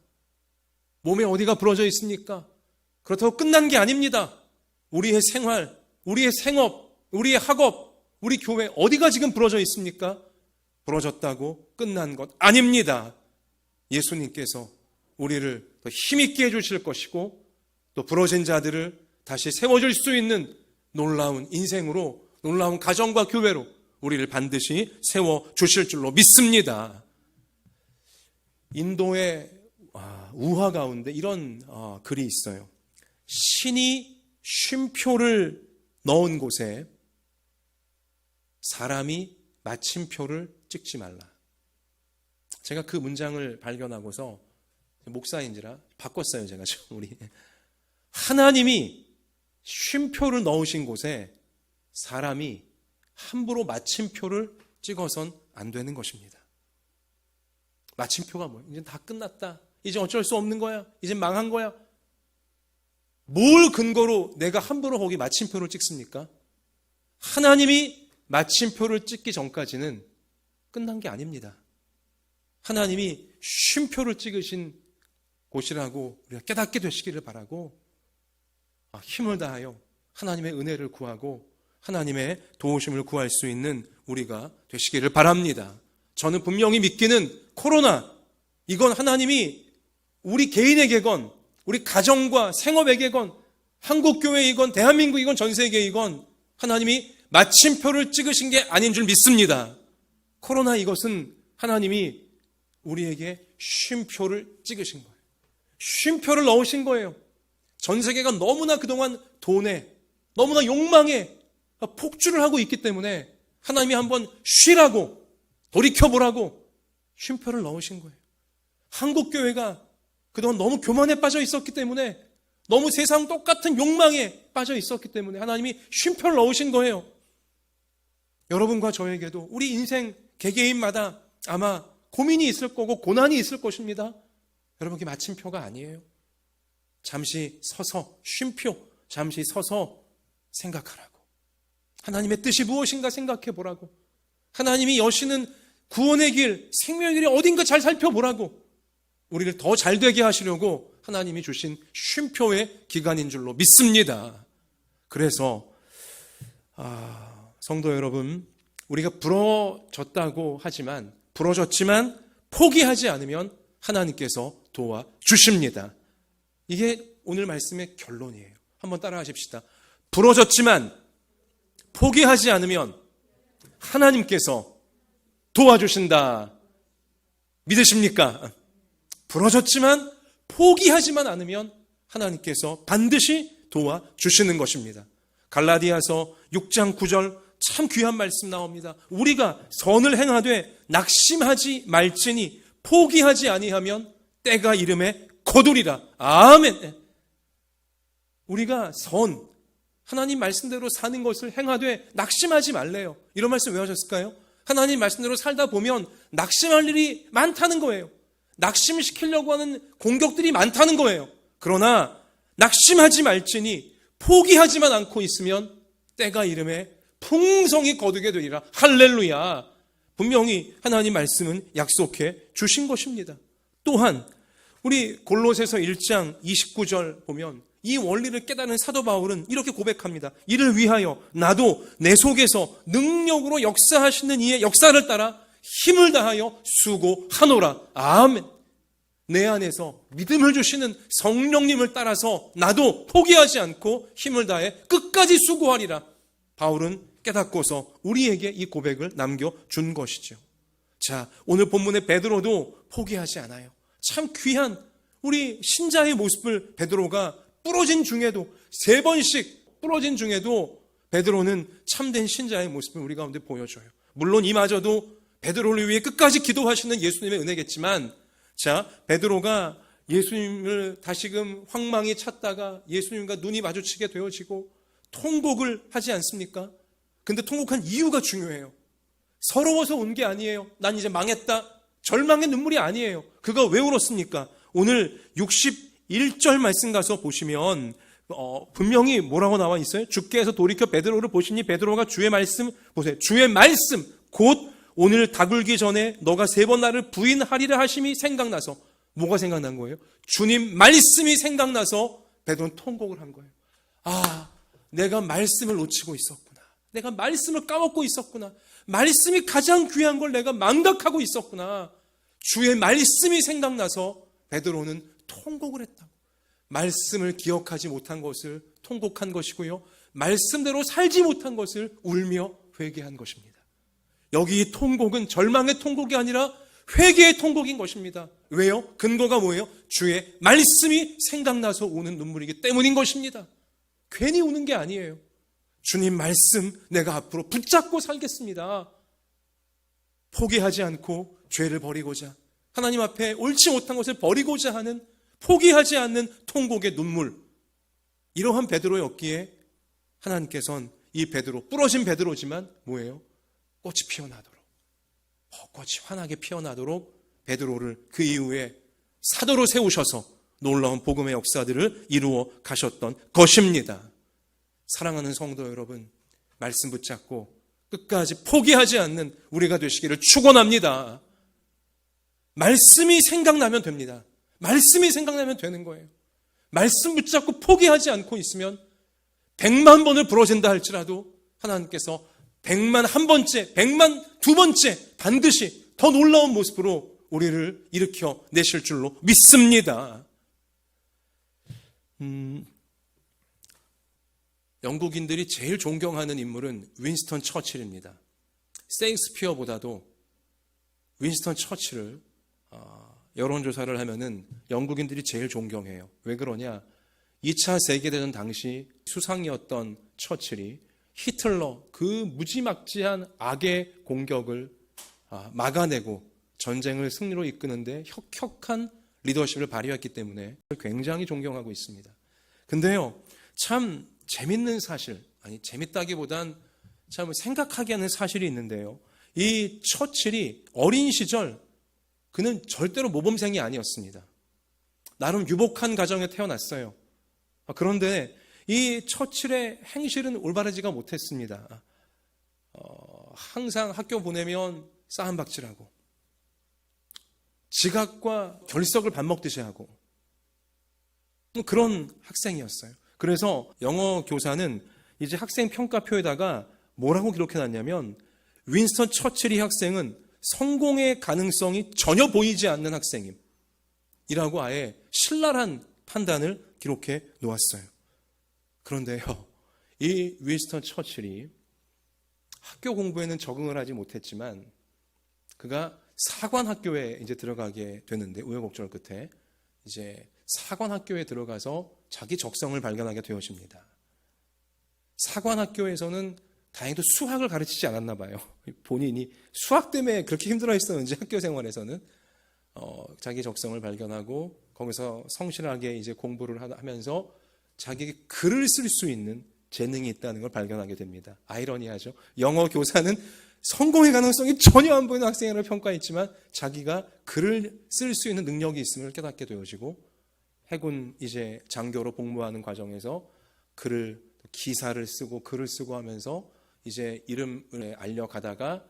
몸에 어디가 부러져 있습니까? 그렇다고 끝난 게 아닙니다. 우리의 생활, 우리의 생업, 우리의 학업, 우리 교회 어디가 지금 부러져 있습니까? 부러졌다고 끝난 것 아닙니다. 예수님께서 우리를 더 힘있게 해주실 것이고 또 부러진 자들을 다시 세워줄 수 있는 놀라운 인생으로, 놀라운 가정과 교회로 우리를 반드시 세워주실 줄로 믿습니다. 인도의 우화 가운데 이런 글이 있어요. 신이 쉼표를 넣은 곳에 사람이 마침표를 찍지 말라. 제가 그 문장을 발견하고서 목사인지라 바꿨어요. 제가 지금 우리 하나님이 쉼표를 넣으신 곳에 사람이 함부로 마침표를 찍어선 안 되는 것입니다. 마침표가 뭐예요? 이제 다 끝났다. 이제 어쩔 수 없는 거야. 이제 망한 거야. 뭘 근거로 내가 함부로 거기 마침표를 찍습니까? 하나님이 마침표를 찍기 전까지는 끝난 게 아닙니다. 하나님이 쉼표를 찍으신 곳이라고 우리가 깨닫게 되시기를 바라고 힘을 다하여 하나님의 은혜를 구하고 하나님의 도우심을 구할 수 있는 우리가 되시기를 바랍니다. 저는 분명히 믿기는 코로나, 이건 하나님이 우리 개인에게건 우리 가정과 생업에게건 한국교회이건 대한민국이건 전세계이건 하나님이 마침표를 찍으신 게 아닌 줄 믿습니다. 코로나 이것은 하나님이 우리에게 쉼표를 찍으신 거예요. 쉼표를 넣으신 거예요. 전 세계가 너무나 그동안 돈에, 너무나 욕망에 폭주를 하고 있기 때문에 하나님이 한번 쉬라고, 돌이켜보라고 쉼표를 넣으신 거예요. 한국교회가 그동안 너무 교만에 빠져 있었기 때문에, 너무 세상 똑같은 욕망에 빠져 있었기 때문에 하나님이 쉼표를 넣으신 거예요. 여러분과 저에게도 우리 인생 개개인마다 아마 고민이 있을 거고 고난이 있을 것입니다. 여러분, 그게 마침표가 아니에요. 잠시 서서, 쉼표, 잠시 서서 생각하라고. 하나님의 뜻이 무엇인가 생각해 보라고. 하나님이 여시는 구원의 길, 생명의 길이 어딘가 잘 살펴보라고. 우리를 더 잘되게 하시려고 하나님이 주신 쉼표의 기간인 줄로 믿습니다. 그래서 성도 여러분, 우리가 부러졌다고 하지만, 부러졌지만 포기하지 않으면 하나님께서 도와주십니다. 이게 오늘 말씀의 결론이에요. 한번 따라 하십시다. 부러졌지만 포기하지 않으면 하나님께서 도와주신다. 믿으십니까? 부러졌지만 포기하지만 않으면 하나님께서 반드시 도와주시는 것입니다. 갈라디아서 6장 9절 참 귀한 말씀 나옵니다. 우리가 선을 행하되 낙심하지 말지니 포기하지 아니하면 때가 이름에 거두리라. 아멘. 우리가 하나님 말씀대로 사는 것을 행하되 낙심하지 말래요. 이런 말씀 왜 하셨을까요? 하나님 말씀대로 살다 보면 낙심할 일이 많다는 거예요. 낙심시키려고 하는 공격들이 많다는 거예요. 그러나 낙심하지 말지니 포기하지만 않고 있으면 때가 이름에 풍성히 거두게 되리라. 할렐루야. 분명히 하나님 말씀은 약속해 주신 것입니다. 또한 우리 골로새서 1장 29절 보면 이 원리를 깨달은 사도 바울은 이렇게 고백합니다. 이를 위하여 나도 내 속에서 능력으로 역사하시는 이의 역사를 따라 힘을 다하여 수고하노라. 아멘. 내 안에서 믿음을 주시는 성령님을 따라서 나도 포기하지 않고 힘을 다해 끝까지 수고하리라. 바울은 깨닫고서 우리에게 이 고백을 남겨준 것이죠. 자, 오늘 본문의 베드로도 포기하지 않아요. 참 귀한 우리 신자의 모습을 베드로가 부러진 중에도 3번씩 부러진 중에도 베드로는 참된 신자의 모습을 우리 가운데 보여줘요. 물론 이마저도 베드로를 위해 끝까지 기도하시는 예수님의 은혜겠지만, 자, 베드로가 예수님을 다시금 황망히 찾다가 예수님과 눈이 마주치게 되어지고 통곡을 하지 않습니까? 근데 통곡한 이유가 중요해요. 서러워서 온 게 아니에요. 난 이제 망했다. 절망의 눈물이 아니에요. 그가 왜 울었습니까? 오늘 61절 말씀 가서 보시면 분명히 뭐라고 나와 있어요? 주께서 돌이켜 베드로를 보시니 베드로가 주의 말씀, 보세요. 주의 말씀, 곧 오늘 다 굴기 전에 너가 3번 나를 부인하리라 하심이 생각나서, 뭐가 생각난 거예요? 주님 말씀이 생각나서 베드로는 통곡을 한 거예요. 내가 말씀을 놓치고 있었구나. 내가 말씀을 까먹고 있었구나. 말씀이 가장 귀한 걸 내가 망각하고 있었구나. 주의 말씀이 생각나서 베드로는 통곡을 했다고. 말씀을 기억하지 못한 것을 통곡한 것이고요. 말씀대로 살지 못한 것을 울며 회개한 것입니다. 여기 이 통곡은 절망의 통곡이 아니라 회개의 통곡인 것입니다. 왜요? 근거가 뭐예요? 주의 말씀이 생각나서 우는 눈물이기 때문인 것입니다. 괜히 우는 게 아니에요. 주님 말씀 내가 앞으로 붙잡고 살겠습니다. 포기하지 않고 죄를 버리고자, 하나님 앞에 옳지 못한 것을 버리고자 하는, 포기하지 않는 통곡의 눈물, 이러한 베드로였기에 하나님께서는 이 베드로, 부러진 베드로지만 뭐예요? 꽃이 피어나도록, 벚꽃이 환하게 피어나도록 베드로를 그 이후에 사도로 세우셔서 놀라운 복음의 역사들을 이루어 가셨던 것입니다. 사랑하는 성도 여러분, 말씀 붙잡고 끝까지 포기하지 않는 우리가 되시기를 축원합니다. 말씀이 생각나면 됩니다. 말씀이 생각나면 되는 거예요. 말씀 붙잡고 포기하지 않고 있으면 100만 번을 부러진다 할지라도 하나님께서 100만 한 번째, 100만 두 번째 반드시 더 놀라운 모습으로 우리를 일으켜 내실 줄로 믿습니다. 영국인들이 제일 존경하는 인물은 윈스턴 처칠입니다. 세익스피어보다도 윈스턴 처칠을 여론조사를 하면은 영국인들이 제일 존경해요. 왜 그러냐? 2차 세계대전 당시 수상이었던 처칠이 히틀러 그 무지막지한 악의 공격을 막아내고 전쟁을 승리로 이끄는데 혁혁한 리더십을 발휘했기 때문에 굉장히 존경하고 있습니다. 근데요, 참 재밌는 사실, 아니 재밌다기보단 참 생각하게 하는 사실이 있는데요. 이 처칠이 어린 시절 그는 절대로 모범생이 아니었습니다. 나름 유복한 가정에 태어났어요. 그런데 이 처칠의 행실은 올바르지가 못했습니다. 항상 학교 보내면 싸움박질하고 지각과 결석을 밥 먹듯이 하고 그런 학생이었어요. 그래서 영어 교사는 이제 학생 평가표에다가 뭐라고 기록해놨냐면 윈스턴 처칠이 학생은 성공의 가능성이 전혀 보이지 않는 학생임이라고 아예 신랄한 판단을 기록해 놓았어요. 그런데요, 이 윈스턴 처칠이 학교 공부에는 적응을 하지 못했지만 그가 사관학교에 이제 들어가게 되는데 우여곡절 끝에 이제 사관학교에 들어가서 자기 적성을 발견하게 되어집니다. 사관학교에서는 다행히도 수학을 가르치지 않았나 봐요. 본인이 수학 때문에 그렇게 힘들어 했었는지 학교 생활에서는 자기 적성을 발견하고 거기서 성실하게 이제 공부를 하면서 자기에게 글을 쓸 수 있는 재능이 있다는 걸 발견하게 됩니다. 아이러니하죠. 영어 교사는 성공의 가능성이 전혀 안 보이는 학생을 평가했지만 자기가 글을 쓸 수 있는 능력이 있음을 깨닫게 되어지고 해군 이제 장교로 복무하는 과정에서 기사를 쓰고 글을 쓰고 하면서 이제 이름을 알려가다가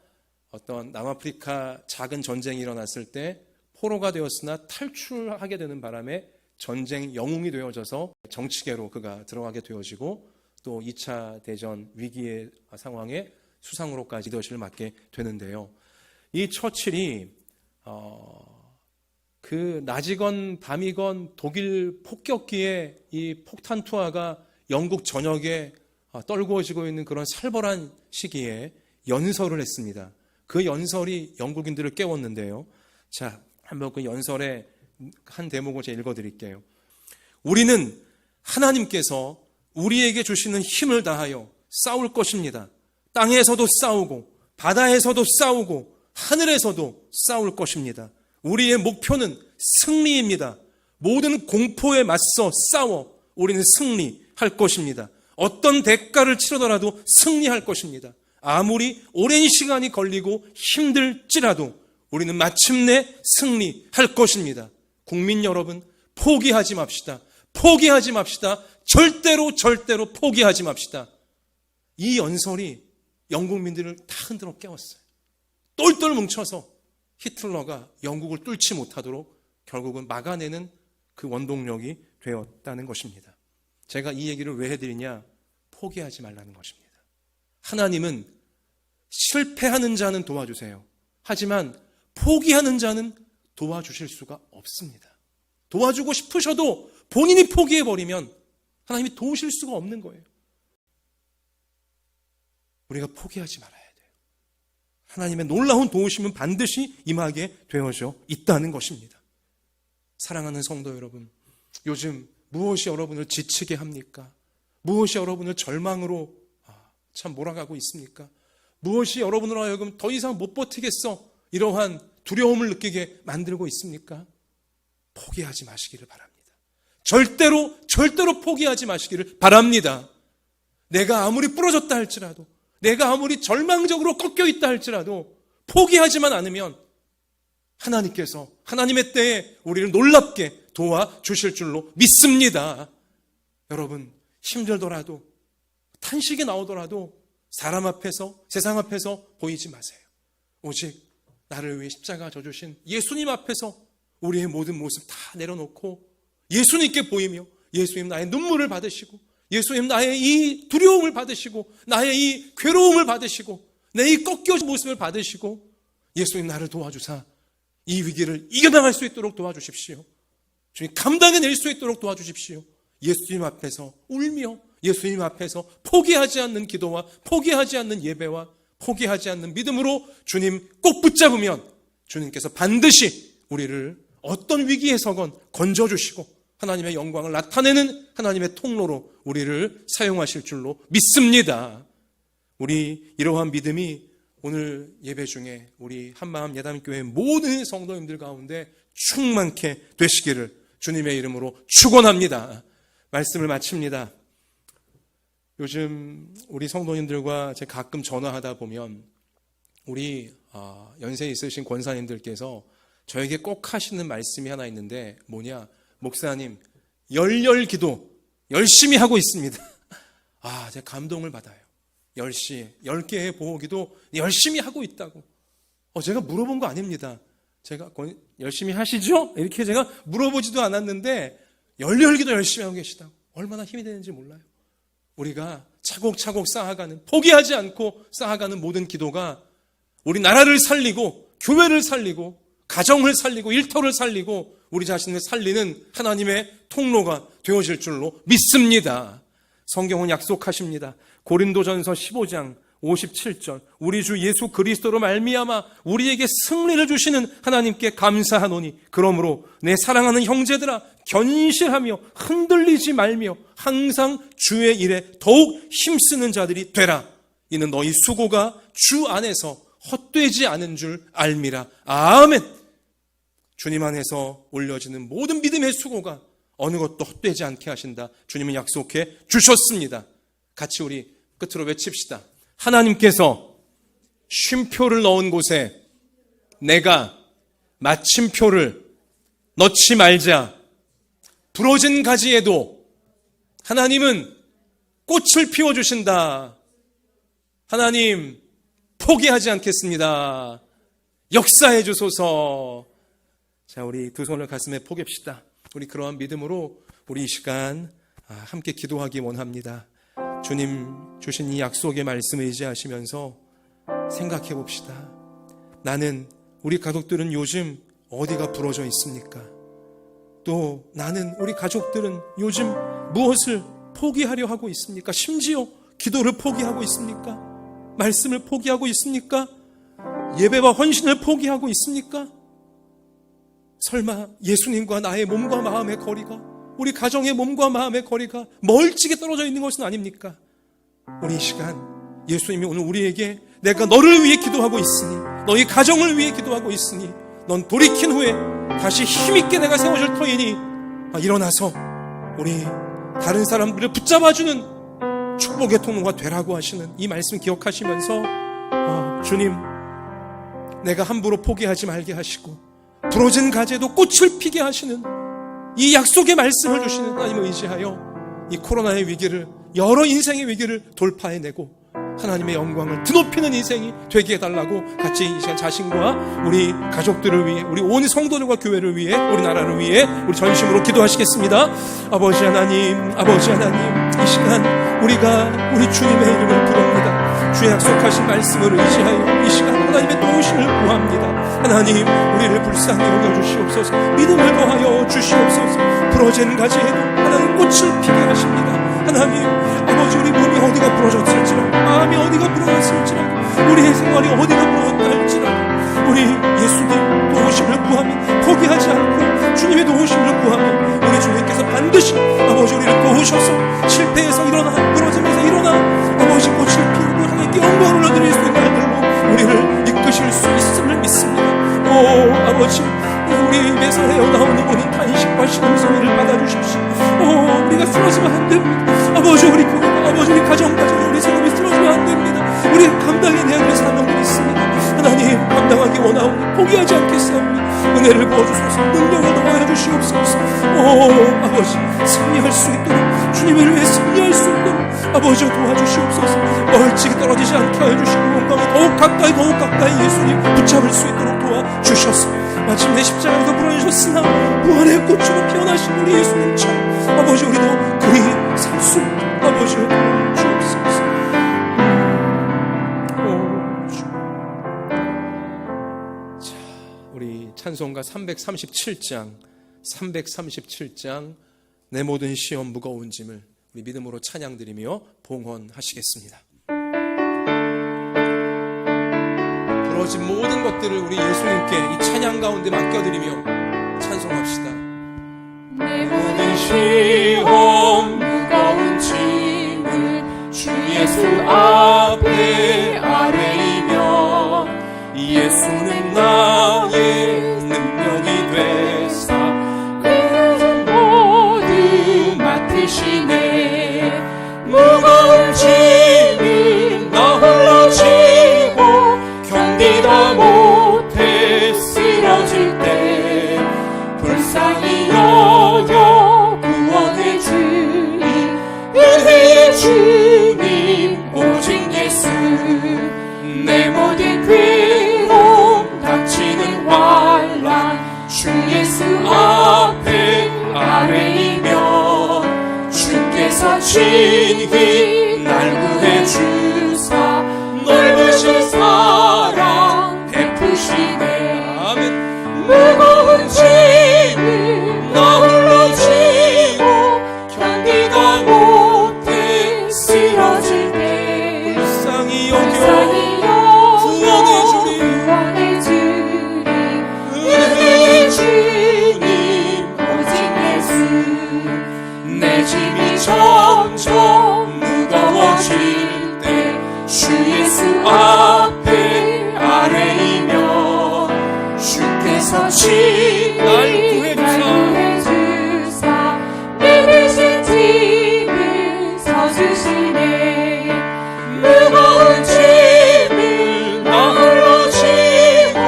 어떤 남아프리카 작은 전쟁이 일어났을 때 포로가 되었으나 탈출하게 되는 바람에 전쟁 영웅이 되어져서 정치계로 그가 들어가게 되어지고 또 2차 대전 위기의 상황에 수상으로까지 리더십을 맡게 되는데요. 이 처칠이 그 낮이건 밤이건 독일 폭격기에 이 폭탄 투하가 영국 전역에 떨구어지고 있는 그런 살벌한 시기에 연설을 했습니다. 그 연설이 영국인들을 깨웠는데요. 자, 한번 그 연설의 한 대목을 제가 읽어드릴게요. 우리는 하나님께서 우리에게 주시는 힘을 다하여 싸울 것입니다. 땅에서도 싸우고 바다에서도 싸우고 하늘에서도 싸울 것입니다. 우리의 목표는 승리입니다. 모든 공포에 맞서 싸워 우리는 승리할 것입니다. 어떤 대가를 치르더라도 승리할 것입니다. 아무리 오랜 시간이 걸리고 힘들지라도 우리는 마침내 승리할 것입니다. 국민 여러분, 포기하지 맙시다. 포기하지 맙시다. 절대로 포기하지 맙시다. 이 연설이 영국민들을 다 흔들어 깨웠어요. 똘똘 뭉쳐서 히틀러가 영국을 뚫지 못하도록 결국은 막아내는 그 원동력이 되었다는 것입니다. 제가 이 얘기를 왜 해드리냐? 포기하지 말라는 것입니다. 하나님은 실패하는 자는 도와주세요. 하지만 포기하는 자는 도와주실 수가 없습니다. 도와주고 싶으셔도 본인이 포기해버리면 하나님이 도우실 수가 없는 거예요. 우리가 포기하지 말아야 돼요. 하나님의 놀라운 도우심은 반드시 임하게 되어져 있다는 것입니다. 사랑하는 성도 여러분, 요즘 무엇이 여러분을 지치게 합니까? 무엇이 여러분을 절망으로 참 몰아가고 있습니까? 무엇이 여러분으로 하여금 더 이상 못 버티겠어 이러한 두려움을 느끼게 만들고 있습니까? 포기하지 마시기를 바랍니다. 절대로 포기하지 마시기를 바랍니다. 내가 아무리 부러졌다 할지라도, 내가 아무리 절망적으로 꺾여 있다 할지라도 포기하지만 않으면 하나님께서 하나님의 때에 우리를 놀랍게 도와주실 줄로 믿습니다. 여러분, 힘들더라도 탄식이 나오더라도 사람 앞에서, 세상 앞에서 보이지 마세요. 오직 나를 위해 십자가 져주신 예수님 앞에서 우리의 모든 모습 다 내려놓고 예수님께 보이며 예수님 나의 눈물을 받으시고 예수님 나의 이 두려움을 받으시고 나의 이 괴로움을 받으시고 내 이 꺾여진 모습을 받으시고 예수님 나를 도와주사 이 위기를 이겨나갈 수 있도록 도와주십시오. 주님 감당해낼 수 있도록 도와주십시오. 예수님 앞에서 울며 예수님 앞에서 포기하지 않는 기도와 포기하지 않는 예배와 포기하지 않는 믿음으로 주님 꼭 붙잡으면 주님께서 반드시 우리를 어떤 위기에서건 건져주시고 하나님의 영광을 나타내는 하나님의 통로로 우리를 사용하실 줄로 믿습니다. 우리 이러한 믿음이 오늘 예배 중에 우리 한마음 예담교회 모든 성도님들 가운데 충만케 되시기를 주님의 이름으로 축원합니다. 말씀을 마칩니다. 요즘 우리 성도님들과 제가 가끔 전화하다 보면 우리 연세 있으신 권사님들께서 저에게 꼭 하시는 말씀이 하나 있는데 뭐냐? 목사님 열렬기도 열심히 하고 있습니다. 제가 감동을 받아요. 10개의 보호기도 열심히 하고 있다고. 제가 물어본 거 아닙니다. 제가 열심히 하시죠? 이렇게 제가 물어보지도 않았는데 열렬기도 열심히 하고 계시다고. 얼마나 힘이 되는지 몰라요. 우리가 차곡차곡 쌓아가는, 포기하지 않고 쌓아가는 모든 기도가 우리 나라를 살리고 교회를 살리고 가정을 살리고 일터를 살리고 우리 자신을 살리는 하나님의 통로가 되어질 줄로 믿습니다. 성경은 약속하십니다. 고린도전서 15장 57절 우리 주 예수 그리스도로 말미암아 우리에게 승리를 주시는 하나님께 감사하노니 그러므로 내 사랑하는 형제들아 견실하며 흔들리지 말며 항상 주의 일에 더욱 힘쓰는 자들이 되라. 이는 너희 수고가 주 안에서 헛되지 않은 줄 알미라. 아멘. 주님 안에서 올려지는 모든 믿음의 수고가 어느 것도 헛되지 않게 하신다. 주님은 약속해 주셨습니다. 같이 우리 끝으로 외칩시다. 하나님께서 쉼표를 넣은 곳에 내가 마침표를 넣지 말자. 부러진 가지에도 하나님은 꽃을 피워주신다. 하나님 포기하지 않겠습니다. 역사해 주소서. 자, 우리 두 손을 가슴에 포갭시다. 우리 그러한 믿음으로 우리 이 시간 함께 기도하기 원합니다. 주님 주신 이 약속의 말씀을 의지하시면서 생각해 봅시다. 나는, 우리 가족들은 요즘 어디가 부러져 있습니까? 또 나는, 우리 가족들은 요즘 무엇을 포기하려 하고 있습니까? 심지어 기도를 포기하고 있습니까? 말씀을 포기하고 있습니까? 예배와 헌신을 포기하고 있습니까? 설마 예수님과 나의 몸과 마음의 거리가, 우리 가정의 몸과 마음의 거리가 멀찍이 떨어져 있는 것은 아닙니까? 우리 이 시간 예수님이 오늘 우리에게 내가 너를 위해 기도하고 있으니, 너희 가정을 위해 기도하고 있으니 넌 돌이킨 후에 다시 힘있게 내가 세워줄 터이니 일어나서 우리 다른 사람들을 붙잡아주는 축복의 통로가 되라고 하시는 이 말씀 기억하시면서 주님, 내가 함부로 포기하지 말게 하시고 부러진 가지에도 꽃을 피게 하시는 이 약속의 말씀을 주시는 하나님을 의지하여 이 코로나의 위기를, 여러 인생의 위기를 돌파해내고 하나님의 영광을 드높이는 인생이 되게 해달라고 같이 이 시간 자신과 우리 가족들을 위해, 우리 온 성도들과 교회를 위해, 우리 나라를 위해 우리 전심으로 기도하시겠습니다. 아버지 하나님, 아버지 하나님, 이 시간 우리가 우리 주님의 이름을 부릅니다. 주의 약속하신 말씀을 의지하여 이 시간 하나님의 도우심을 구합니다. 하나님, 우리를 불쌍히 여겨주시옵소서. 믿음을 더하여 주시옵소서. 부러진 가지에도 하나님 꽃을 피게 하십니다. 하나님, 아버지, 우리 몸이 어디가 부러졌을지라도, 마음이 어디가 부러졌을지라도, 우리의 생활이 어디가 부러졌다 할지라도 우리 예수님 도우심을 구하면, 포기하지 않고 주님의 도우심을 구하면 우리 주님께서 반드시 아버지 우리를 도우셔서 실패해서 일어나, 부러지면서 일어나 아버지 꽃을 피우고 하나님께 영광을 올려드릴 수 있는 날들로 우리를 이끄실 수 있음을 믿습니다. 오 아버지, 우리 입에서 헤어나오는 모든 탄식과 신음소리를 받아주십시오. 오, 우리가 쓰러지면 안 됩니다. 아버지, 우리 교회가, 아버지, 우리 가정까지 우리 생업이 쓰러지면 안 됩니다. 우리 감당해내야 될 사명들이 있습니다. 하나님, 감당하기 원하오니 포기하지 않겠사옵니다. 은혜를 부어주소서. 능력을 더하여 주시옵소서. 오 아버지, 승리할 수 있도록, 주님을 위해 승리할 수 있도록 아버지 도와주시옵소서. 멀찍이 떨어지지 않게 하여 주시고 영광을 더욱 가까이 예수님 붙잡을 수 있도록 도와주셔서 마침내 십자가에서 부활하셨으나 부활의 꽃으로 피어나신 우리 예수님처럼 아버지, 우리도 그리 살 수 있도록 찬송가 337장 내 모든 시험 무거운 짐을 우리 믿음으로 찬양드리며 봉헌하시겠습니다. 부러진 모든 것들을 우리 예수님께 이 찬양 가운데 맡겨드리며 찬송합시다. 내 모든 시험 무거운 짐을 주 예수 앞에 아뢰이며 예수는 나의 능력이 되사 그 모두 맡으시네. 무거운 짐을 나 홀로 지고 견디다 못해 쓰러질 때 불쌍히 여겨 구원의 주님 은혜의 주님 오직 예수. 내 모든 괴로움 닥치는 환난 주 예수 앞에 아뢰이며 주께서 친히 날 구해 주사 넓으신 사랑 베푸시네. 아멘. 무거운 짐을 나 홀로 지고 견디다 못해 쓰러질 때 불쌍히 불쌍히 여겨 구원의 주님 구원의 주님 은혜의 주님 오직 예수. 내 짐이 점점 무거워질 때 주 예수 앞에 아뢰이며 주께서 친히 날 구해주사 내 대신 짐을 져주시네. 무거운 짐을 나 홀로 지고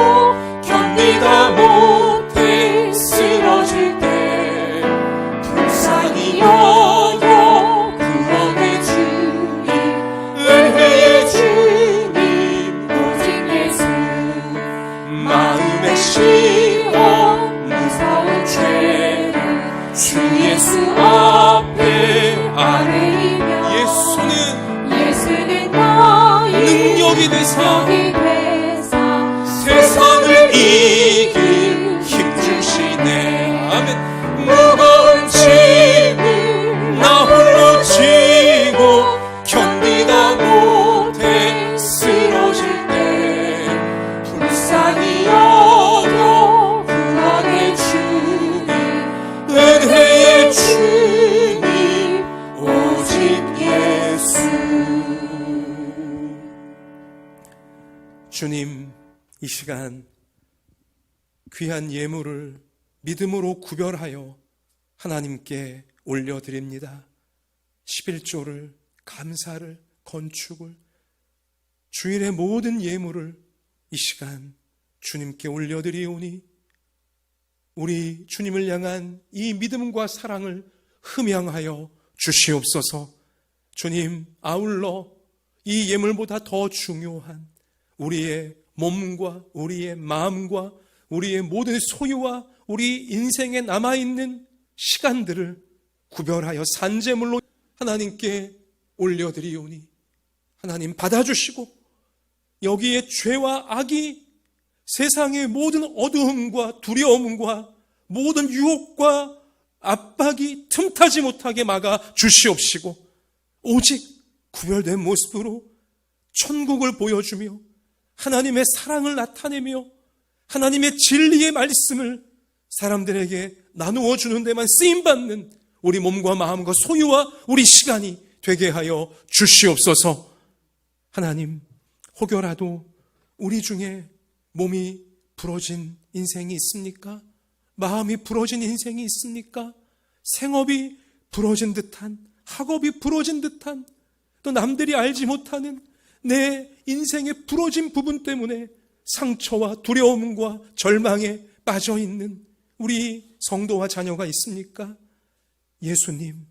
견디다 못해 쓰러질 때 불쌍히 여겨 구원의 주님 은혜의 주님 오직 예수. 마음의 시험 무서운 죄를 주 예수 앞에 아뢰이며 예수는 나의 능력이 되사 세상을 이길 힘 주시네. 아멘. 무거운 짐을 나 홀로 지고 견디다 못해 쓰러질 때 불쌍히 여겨 구원의 주님 은혜의 주님 오직 예수. 주님, 이 시간 귀한 예물을 믿음으로 구별하여 하나님께 올려드립니다. 11조를, 감사를, 건축을, 주일의 모든 예물을 이 시간 주님께 올려드리오니 우리 주님을 향한 이 믿음과 사랑을 흠양하여 주시옵소서. 주님, 아울러 이 예물보다 더 중요한 우리의 몸과 우리의 마음과 우리의 모든 소유와 우리 인생에 남아있는 시간들을 구별하여 산제물로 하나님께 올려드리오니 하나님 받아주시고 여기에 죄와 악이 세상의 모든 어두움과 두려움과 모든 유혹과 압박이 틈타지 못하게 막아 주시옵시고 오직 구별된 모습으로 천국을 보여주며 하나님의 사랑을 나타내며 하나님의 진리의 말씀을 사람들에게 나누어 주는 데만 쓰임받는 우리 몸과 마음과 소유와 우리 시간이 되게 하여 주시옵소서. 하나님, 혹여라도 우리 중에 몸이 부러진 인생이 있습니까? 마음이 부러진 인생이 있습니까? 생업이 부러진 듯한, 학업이 부러진 듯한, 또 남들이 알지 못하는 내 인생의 부러진 부분 때문에 상처와 두려움과 절망에 빠져있는 우리 성도와 자녀가 있습니까? 예수님,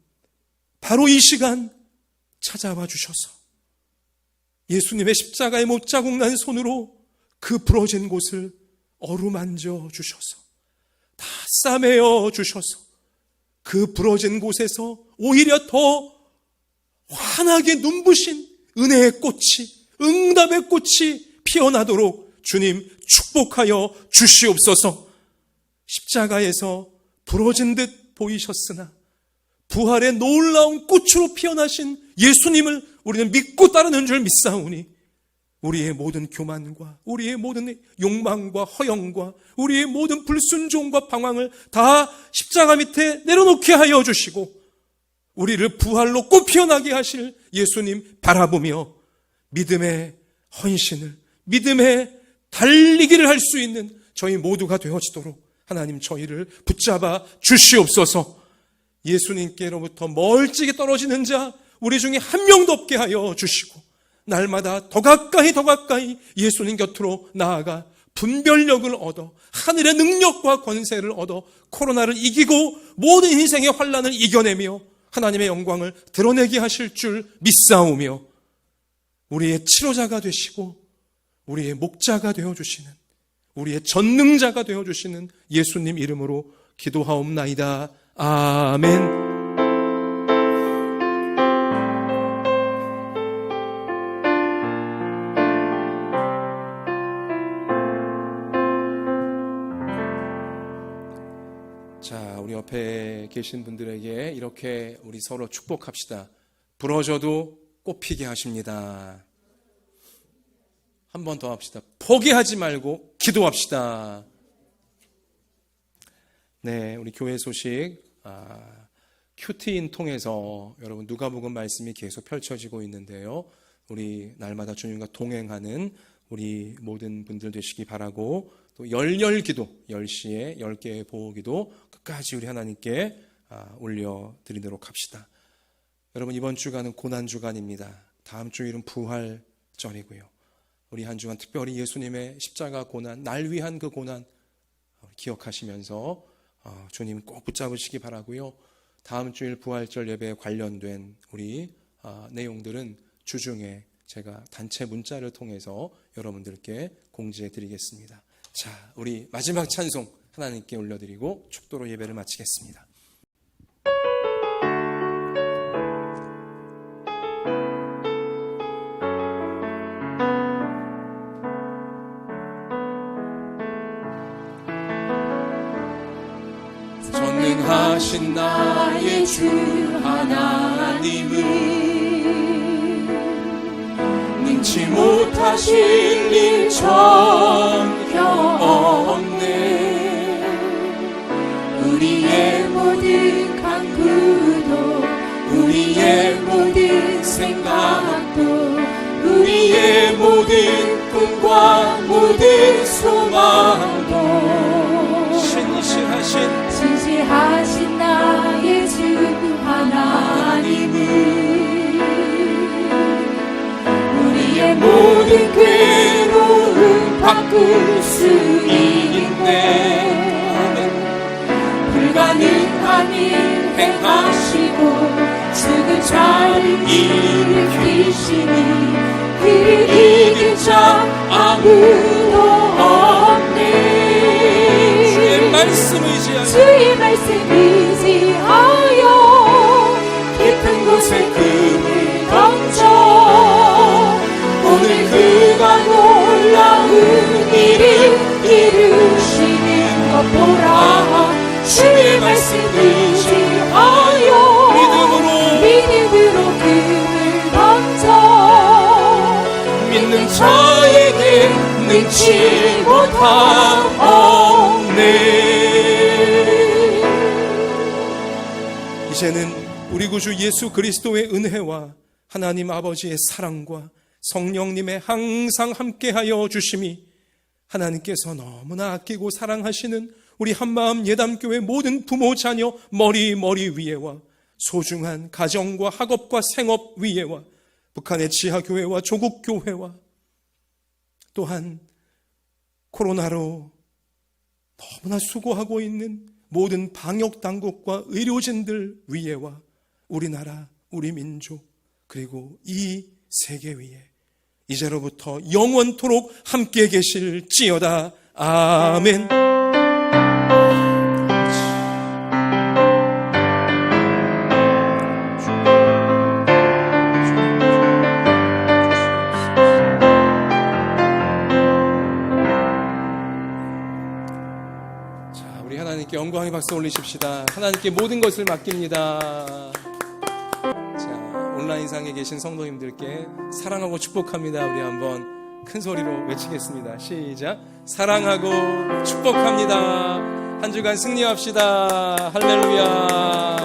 바로 이 시간 찾아와 주셔서 예수님의 십자가에 못자국 난 손으로 그 부러진 곳을 어루만져 주셔서 다 싸매어 주셔서 그 부러진 곳에서 오히려 더 환하게 눈부신 은혜의 꽃이, 응답의 꽃이 피어나도록 주님 축복하여 주시옵소서. 십자가에서 부러진 듯 보이셨으나 부활의 놀라운 꽃으로 피어나신 예수님을 우리는 믿고 따르는 줄 믿사오니 우리의 모든 교만과 우리의 모든 욕망과 허영과 우리의 모든 불순종과 방황을 다 십자가 밑에 내려놓게 하여 주시고 우리를 부활로 꽃 피어나게 하실 예수님 바라보며 믿음의 헌신을, 믿음의 달리기를 할 수 있는 저희 모두가 되어지도록 하나님 저희를 붙잡아 주시옵소서. 예수님께로부터 멀찍이 떨어지는 자 우리 중에 한 명도 없게 하여 주시고 날마다 더 가까이 예수님 곁으로 나아가 분별력을 얻어 하늘의 능력과 권세를 얻어 코로나를 이기고 모든 인생의 환난을 이겨내며 하나님의 영광을 드러내게 하실 줄 믿사오며 우리의 치료자가 되시고 우리의 목자가 되어주시는 우리의 전능자가 되어주시는 예수님 이름으로 기도하옵나이다. 아멘. 자, 우리 옆에 계신 분들에게 이렇게 우리 서로 축복합시다. 부러져도 꽃피게 하십니다. 한 번 더 합시다. 포기하지 말고 기도합시다. 네, 우리 교회 소식 큐티인 통해서 여러분 누가복음 말씀이 계속 펼쳐지고 있는데요. 우리 날마다 주님과 동행하는 우리 모든 분들 되시기 바라고 또 열렬기도 10시에 10개의 보호기도 끝까지 우리 하나님께 올려드리도록 합시다. 여러분 이번 주간은 고난주간입니다. 다음 주일은 부활절이고요. 우리 한 주간 특별히 예수님의 십자가 고난, 날 위한 그 고난 기억하시면서 주님 꼭 붙잡으시기 바라고요. 다음 주일 부활절 예배에 관련된 우리 내용들은 주중에 제가 단체 문자를 통해서 여러분들께 공지해 드리겠습니다. 자, 우리 마지막 찬송 하나님께 올려드리고 축도로 예배를 마치겠습니다. 전능하신 나의 주 하나님은 능치 못하실 일 전혀 없네. 우리의 모든 간구도 우리의 모든 생각도 우리의 모든 꿈과 모든 소망도 신실하신 나의 주 하나님은 우리의 모든 괴로움 바꿀 수 있네. 불가능한 일 행하시고 죽은 자를 일으키시니 그를 이길 자 아무도 없네. 주의 말씀 의지하여 깊은 곳에 금을 던져 오늘 그가 놀라운 일을 이루시는 것 보라. 주의 말씀 의지하여 믿음으로 금을 던져 믿는 자에게 능치 못하옵네. 이제는 우리 구주 예수 그리스도의 은혜와 하나님 아버지의 사랑과 성령님의 항상 함께하여 주심이 하나님께서 너무나 아끼고 사랑하시는 우리 한마음 예담교회 모든 부모 자녀 머리 위에와 소중한 가정과 학업과 생업 위에와 북한의 지하교회와 조국교회와 또한 코로나로 너무나 수고하고 있는 모든 방역당국과 의료진들 위에와 우리나라, 우리 민족 그리고 이 세계 위에 이제로부터 영원토록 함께 계실지어다. 아멘. 우리 하나님께 영광의 박수 올리십시다. 하나님께 모든 것을 맡깁니다. 자, 온라인상에 계신 성도님들께 사랑하고 축복합니다. 우리 한번 큰 소리로 외치겠습니다. 시작. 사랑하고 축복합니다. 한 주간 승리합시다. 할렐루야.